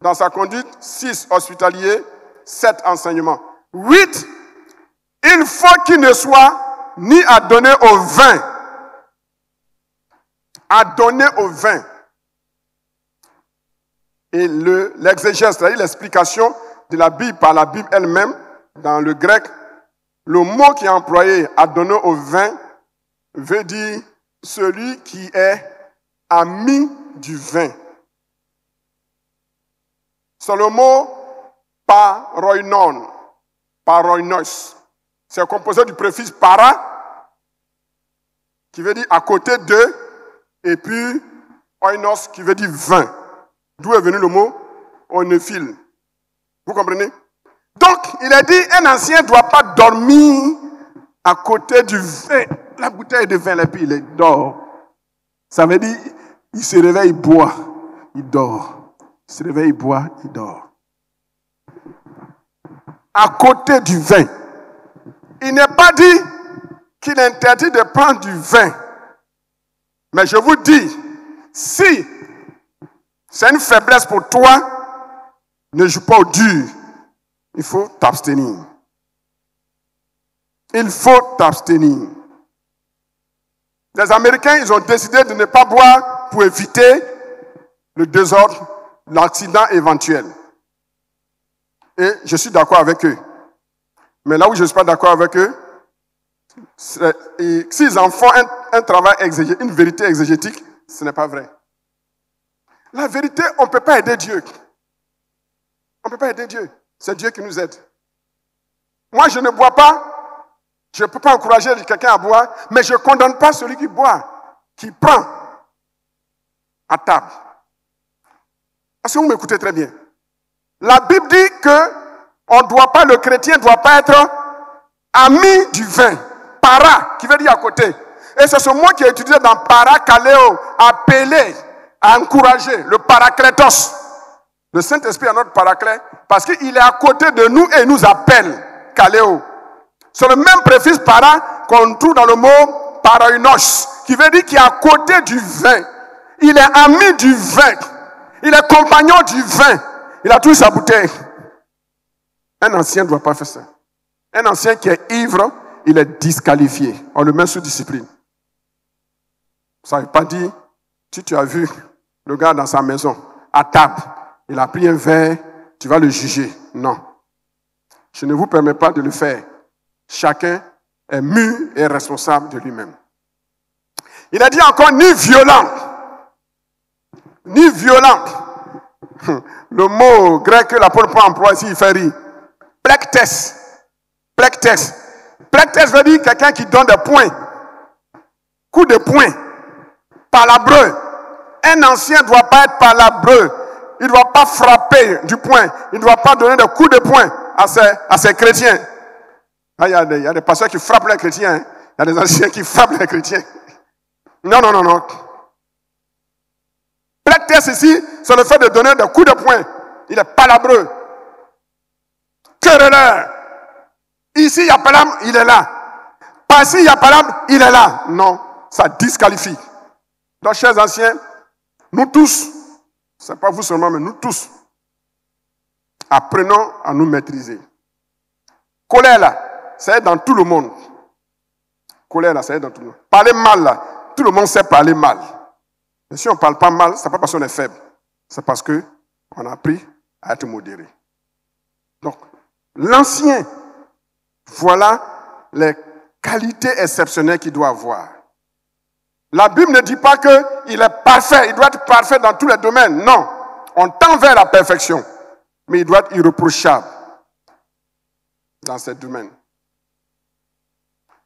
dans sa conduite. 6, hospitalier. 7, enseignement. 8, il faut qu'il ne soit ni à donner au vin. À donner au vin. Et l'exégèse, c'est-à-dire l'explication de la Bible par la Bible elle-même, dans le grec, le mot qui est employé à donner au vin veut dire celui qui est ami du vin. C'est le mot paroinon, paroinos. C'est composé du préfixe para, qui veut dire à côté de, et puis oinos, qui veut dire vin. D'où est venu le mot oinophile. Vous comprenez? Donc, il a dit, un ancien ne doit pas dormir à côté du vin. La bouteille de vin, et puis il dort. Ça veut dire, il se réveille, il boit, il dort. Il se réveille, il boit, il dort. À côté du vin. Il n'est pas dit qu'il est interdit de prendre du vin. Mais je vous dis, si c'est une faiblesse pour toi, ne joue pas au dur. Il faut t'abstenir. Il faut t'abstenir. Les Américains, ils ont décidé de ne pas boire pour éviter le désordre, l'accident éventuel. Et je suis d'accord avec eux. Mais là où je ne suis pas d'accord avec eux, s'ils en font un travail exégétique, une vérité exégétique, ce n'est pas vrai. La vérité, on ne peut pas aider Dieu. On ne peut pas aider Dieu. C'est Dieu qui nous aide. Moi, je ne bois pas. Je ne peux pas encourager quelqu'un à boire, mais je ne condamne pas celui qui boit, qui prend à table. Est-ce que vous m'écoutez très bien? La Bible dit que le chrétien ne doit pas être ami du vin. Para, qui veut dire à côté. Et c'est ce mot qui est utilisé dans parakaleo, appeler, à encourager, le parakletos. Le Saint-Esprit est notre paraclet parce qu'il est à côté de nous et il nous appelle, kaleo. C'est le même préfixe para qu'on trouve dans le mot parainos, qui veut dire qu'il est à côté du vin. Il est ami du vin. Il est compagnon du vin. Il a toujours sa bouteille. Un ancien ne doit pas faire ça. Un ancien qui est ivre, il est disqualifié. On le met sous discipline. Ça ne veut pas dire, si tu as vu le gars dans sa maison, à table, il a pris un verre, tu vas le juger. Non. Je ne vous permets pas de le faire. Chacun est mûr et responsable de lui-même. Il a dit encore ni violent. Ni violent. Le mot grec que l'apôtre Paul emploie ici, il fait rire. Plektes. Plektes. Plektes veut dire quelqu'un qui donne des points. Coup de poing. Palabreux. Un ancien ne doit pas être palabreux. Il ne doit pas frapper du poing. Il ne doit pas donner des coups de poing à ses chrétiens. Ah, il y a des pasteurs qui frappent les chrétiens. Hein. Il y a des anciens qui frappent les chrétiens. Non. Plektes ici, c'est le fait de donner des coups de poing. Il est palabreux. Querelleur. Ici, il y a palam, il est là. Par-ci, il y a palam, il est là. Non, ça disqualifie. Donc, chers anciens, nous tous, ce n'est pas vous seulement, mais nous tous, apprenons à nous maîtriser. Colère là, ça est dans tout le monde. Colère là, ça est dans tout le monde. Parler mal là, tout le monde sait parler mal. Mais si on ne parle pas mal, ce n'est pas parce qu'on est faible. C'est parce qu'on a appris à être modéré. Donc, l'ancien, voilà les qualités exceptionnelles qu'il doit avoir. La Bible ne dit pas qu'il est parfait, il doit être parfait dans tous les domaines. Non, on tend vers la perfection. Mais il doit être irréprochable dans ces domaines.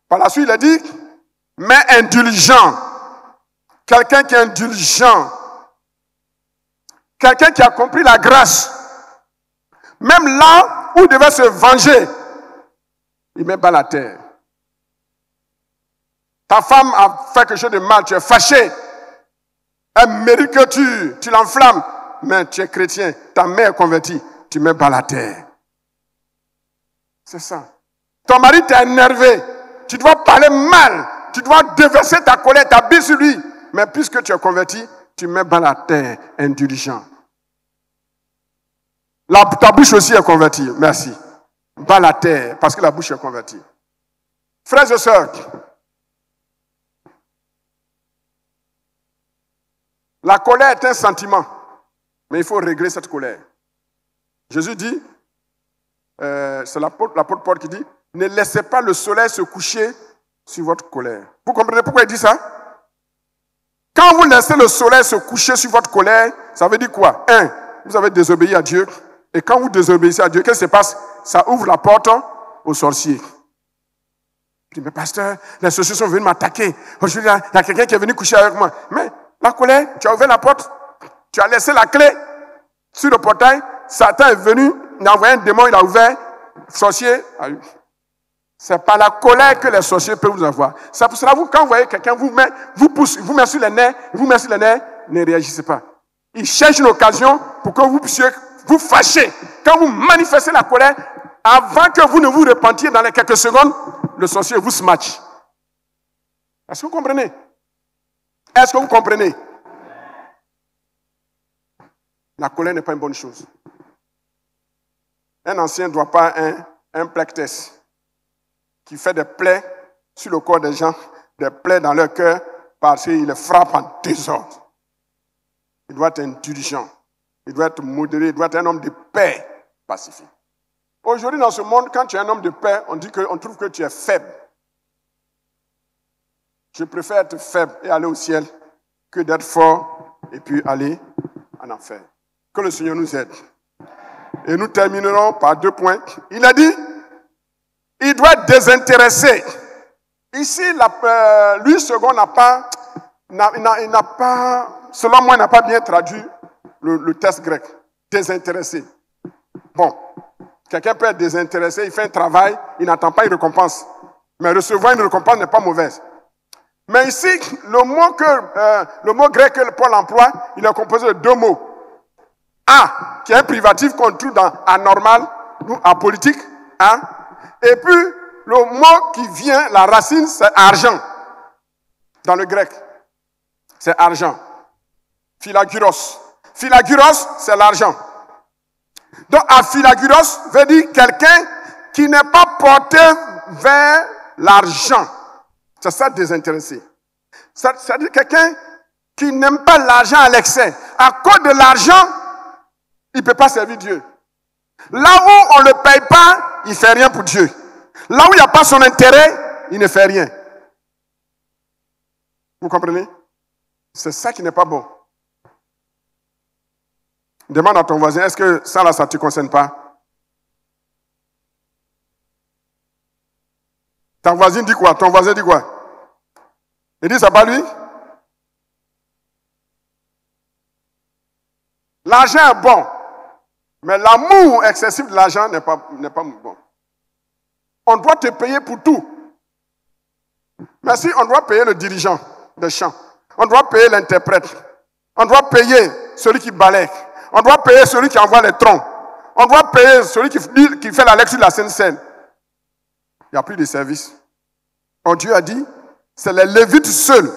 Par la suite, il a dit, mais indulgent. Quelqu'un qui est indulgent. Quelqu'un qui a compris la grâce. Même là où il devait se venger, il met pas la terre. Ta femme a fait quelque chose de mal, tu es fâché. Elle mérite que tu l'enflammes. Mais tu es chrétien, ta mère est convertie, tu mets pas la terre. C'est ça. Ton mari t'a énervé, tu dois parler mal, tu dois déverser ta colère, ta bise sur lui. Mais puisque tu es converti, tu mets pas la terre, indulgent. Ta bouche aussi est convertie, merci. Bas la terre, parce que la bouche est convertie. Frères et sœurs, la colère est un sentiment, mais il faut régler cette colère. Jésus dit, c'est l'apôtre Paul qui dit, ne laissez pas le soleil se coucher sur votre colère. Vous comprenez pourquoi il dit ça? Quand vous laissez le soleil se coucher sur votre colère, ça veut dire quoi? Vous avez désobéi à Dieu. Et quand vous désobéissez à Dieu, qu'est-ce qui se passe? Ça ouvre la porte aux sorciers. Je dis, mais pasteur, les sorciers sont venus m'attaquer. Aujourd'hui, il y a quelqu'un qui est venu coucher avec moi. Mais la colère, tu as ouvert la porte, tu as laissé la clé sur le portail, Satan est venu, il a envoyé un démon, il a ouvert, sorcier. C'est pas la colère que les sorciers peuvent vous avoir. C'est pour cela que quand vous voyez quelqu'un vous pousse, vous met sur les nerfs, ne réagissez pas. Il cherche une occasion pour que vous puissiez vous fâcher. Quand vous manifestez la colère, avant que vous ne vous repentiez dans les quelques secondes, le sorcier vous smash. Est-ce que vous comprenez? Est-ce que vous comprenez? La colère n'est pas une bonne chose. Un ancien ne doit pas un plektes qui fait des plaies sur le corps des gens, des plaies dans leur cœur, parce qu'il les frappe en désordre. Il doit être indulgent. Il doit être modéré, il doit être un homme de paix pacifique. Aujourd'hui, dans ce monde, quand tu es un homme de paix, on trouve que tu es faible. Je préfère être faible et aller au ciel que d'être fort et puis aller en enfer. Que le Seigneur nous aide. Et nous terminerons par 2 points. Il a dit, il doit être désintéressé. Ici, Louis II n'a pas, selon moi, n'a pas bien traduit le texte grec. Désintéressé. Bon, quelqu'un peut être désintéressé, il fait un travail, il n'attend pas une récompense. Mais recevoir une récompense n'est pas mauvaise. Mais ici, le mot grec que Paul emploie, il est composé de 2 mots. A, qui est un privatif qu'on trouve dans anormal, ou apolitique. Et puis, Le mot qui vient, la racine, c'est argent. Dans le grec, c'est argent. Philaguros. Philaguros, c'est l'argent. Donc, aphilaguros veut dire quelqu'un qui n'est pas porté vers l'argent. C'est ça, désintéressé. C'est-à-dire quelqu'un qui n'aime pas l'argent à l'excès. À cause de l'argent, il ne peut pas servir Dieu. Là où on ne le paye pas, il ne fait rien pour Dieu. Là où il n'y a pas son intérêt, il ne fait rien. Vous comprenez? C'est ça qui n'est pas bon. Demande à ton voisin, est-ce que ça là, ça ne te concerne pas? Ton voisin dit quoi? Ton voisin dit quoi? Il dit, c'est pas lui? L'argent est bon, mais l'amour excessif de l'argent n'est pas bon. On doit te payer pour tout. Mais si on doit payer le dirigeant de chant, on doit payer l'interprète, on doit payer celui qui balaye, on doit payer celui qui envoie les troncs, on doit payer celui qui fait la lecture de la Sainte Seine. Il n'y a plus de service. Donc Dieu a dit, c'est les Lévites seuls.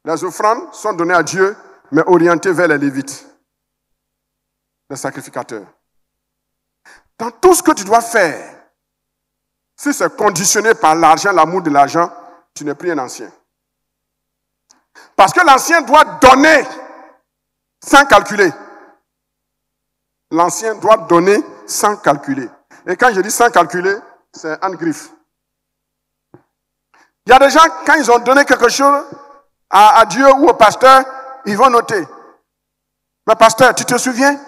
Les offrandes sont données à Dieu, mais orientées vers les Lévites, les sacrificateurs. Dans tout ce que tu dois faire, si c'est conditionné par l'argent, l'amour de l'argent, tu n'es plus un ancien. Parce que l'ancien doit donner sans calculer. L'ancien doit donner sans calculer. Et quand je dis sans calculer, c'est en griffe. Il y a des gens, quand ils ont donné quelque chose à Dieu ou au pasteur, ils vont noter. Mais pasteur, tu te souviens?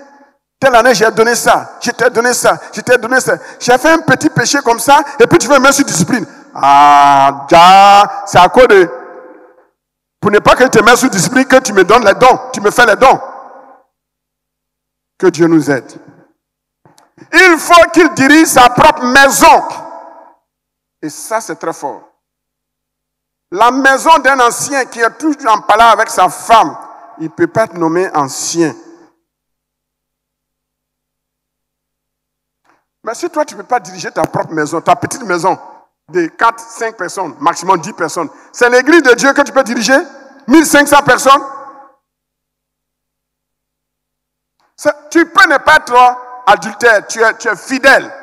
Telle année, j'ai donné ça, je t'ai donné ça, je t'ai donné ça. J'ai fait un petit péché comme ça, et puis tu veux me mettre sur discipline. Ah, déjà, c'est à cause de... Pour ne pas que je te mette sous discipline, que tu me donnes les dons, tu me fais les dons. Que Dieu nous aide. Il faut qu'il dirige sa propre maison. Et ça, c'est très fort. La maison d'un ancien qui est toujours en palabre avec sa femme, il ne peut pas être nommé ancien. Mais si toi, tu ne peux pas diriger ta propre maison, ta petite maison, de 4, 5 personnes, maximum 10 personnes, c'est l'église de Dieu que tu peux diriger? 1500 personnes? Tu peux ne pas être adultère, tu es fidèle.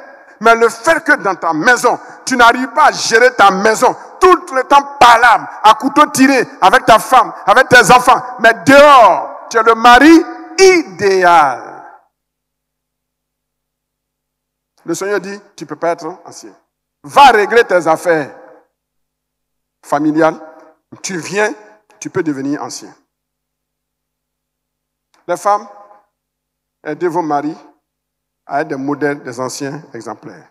Mais le fait que dans ta maison, tu n'arrives pas à gérer ta maison, tout le temps palabre, à couteau tiré, avec ta femme, avec tes enfants, mais dehors, tu es le mari idéal. Le Seigneur dit, tu ne peux pas être ancien. Va régler tes affaires familiales. Tu viens, tu peux devenir ancien. Les femmes, aidez vos maris à être des modèles des anciens exemplaires.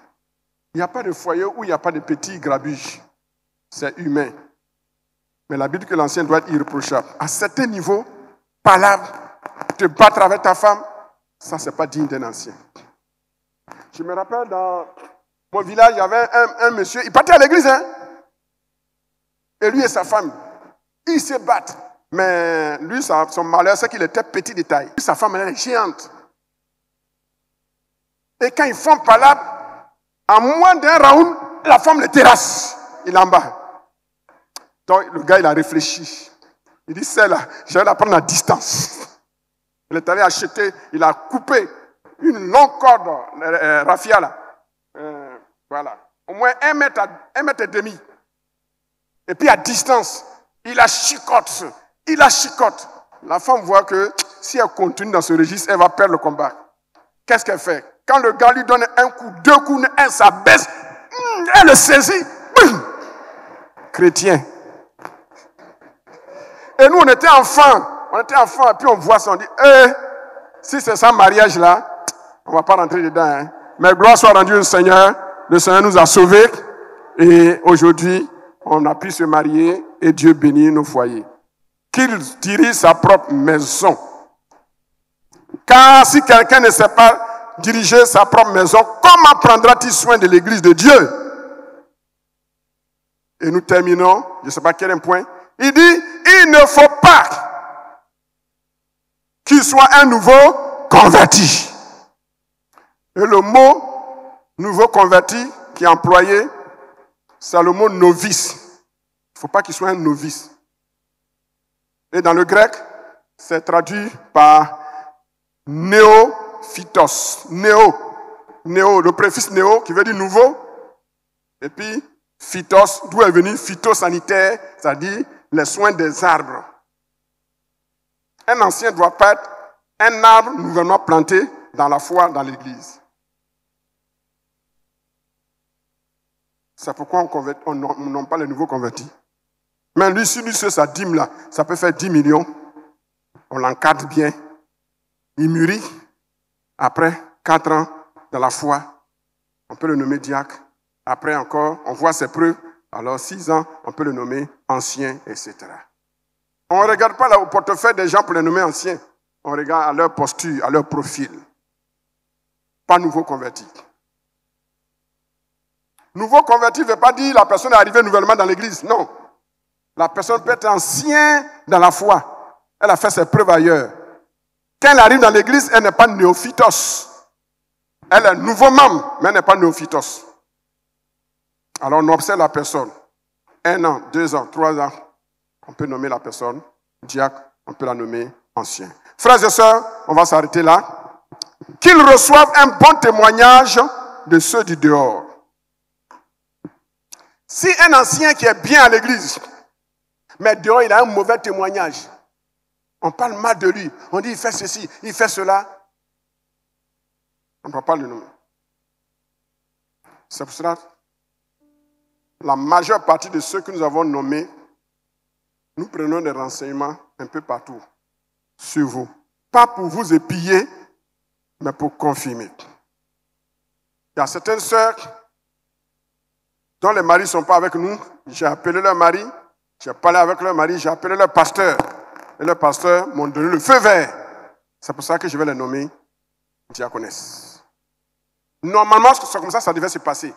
Il n'y a pas de foyer où il n'y a pas de petits grabuges. C'est humain. Mais la Bible dit que l'ancien doit être irréprochable. À certains niveaux, palabre, te battre avec ta femme, ça, ce n'est pas digne d'un ancien. Je me rappelle dans mon village, il y avait un monsieur, il partait à l'église, hein? Et lui et sa femme, ils se battent. Mais lui, son malheur, c'est qu'il était petit de taille. Sa femme, elle est géante. Et quand ils font palabre, en moins d'un round, la femme le terrasse. Il est en bas. Donc le gars, il a réfléchi. Il dit, celle-là, je vais la prendre à distance. Il est allé acheter, il a coupé une longue corde raffia là. Voilà. Au moins 1 mètre et demi. Et puis à distance, il la chicote. Il la chicote. La femme voit que si elle continue dans ce registre, elle va perdre le combat. Qu'est-ce qu'elle fait? Quand le gars lui donne un coup, 2 coups, elle s'abaisse, elle le saisit. Chrétien. Et nous, on était enfants. Et puis on voit ça, on dit, si c'est ça, mariage là, on ne va pas rentrer dedans. Hein. Mais gloire soit rendue au Seigneur. Le Seigneur nous a sauvés. Et aujourd'hui, on a pu se marier et Dieu bénit nos foyers. Qu'il dirige sa propre maison. Car si quelqu'un ne sait pas diriger sa propre maison, comment prendra-t-il soin de l'église de Dieu? Et nous terminons, je ne sais pas quel est le point. Il dit, il ne faut pas qu'il soit un nouveau converti. Et le mot nouveau converti, qui est employé, c'est le mot novice. Il ne faut pas qu'il soit un novice. Et dans le grec, c'est traduit par néophytos. Néo, le préfixe néo qui veut dire nouveau. Et puis, phytos, d'où est venu phytosanitaire, c'est-à-dire les soins des arbres. Un ancien ne doit pas être un arbre nouvellement planté dans la foi, dans l'église. C'est pourquoi on nomme pas les nouveaux convertis. Mais lui, si lui, sa dîme là, ça peut faire 10 millions. On l'encadre bien. Il mûrit. Après 4 ans dans la foi, on peut le nommer diacre. Après encore, on voit ses preuves. Alors 6 ans, on peut le nommer ancien, etc. On ne regarde pas là au portefeuille des gens pour les nommer anciens. On regarde à leur posture, à leur profil. Pas nouveau converti. Nouveau converti ne veut pas dire la personne est arrivée nouvellement dans l'église. Non. La personne peut être ancienne dans la foi. Elle a fait ses preuves ailleurs. Quand elle arrive dans l'église, elle n'est pas néophytos. Elle est nouveau membre, mais elle n'est pas néophytos. Alors on observe la personne. 1 an, 2 ans, 3 ans. On peut nommer la personne diacre, on peut la nommer ancien. Frères et sœurs, on va s'arrêter là. Qu'ils reçoivent un bon témoignage de ceux du dehors. Si un ancien qui est bien à l'église, mais dehors il a un mauvais témoignage, on parle mal de lui, on dit il fait ceci, il fait cela, on ne doit pas le nommer. C'est pour cela la majeure partie de ceux que nous avons nommés, nous prenons des renseignements un peu partout sur vous. Pas pour vous épier, mais pour confirmer. Il y a certaines sœurs dont les maris ne sont pas avec nous. J'ai appelé leur mari, j'ai parlé avec leur mari, j'ai appelé leur pasteur. Et leur pasteur m'ont donné le feu vert. C'est pour ça que je vais les nommer diaconesses. Normalement, c'est comme ça devait se passer.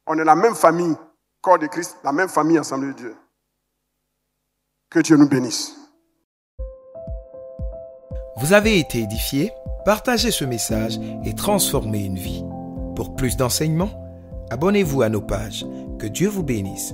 On est la même famille, corps de Christ, la même famille, Assemblée de Dieu. Que Dieu nous bénisse.
Vous avez été édifiés? Partagez ce message et transformez une vie. Pour plus d'enseignements, abonnez-vous à nos pages. Que Dieu vous bénisse.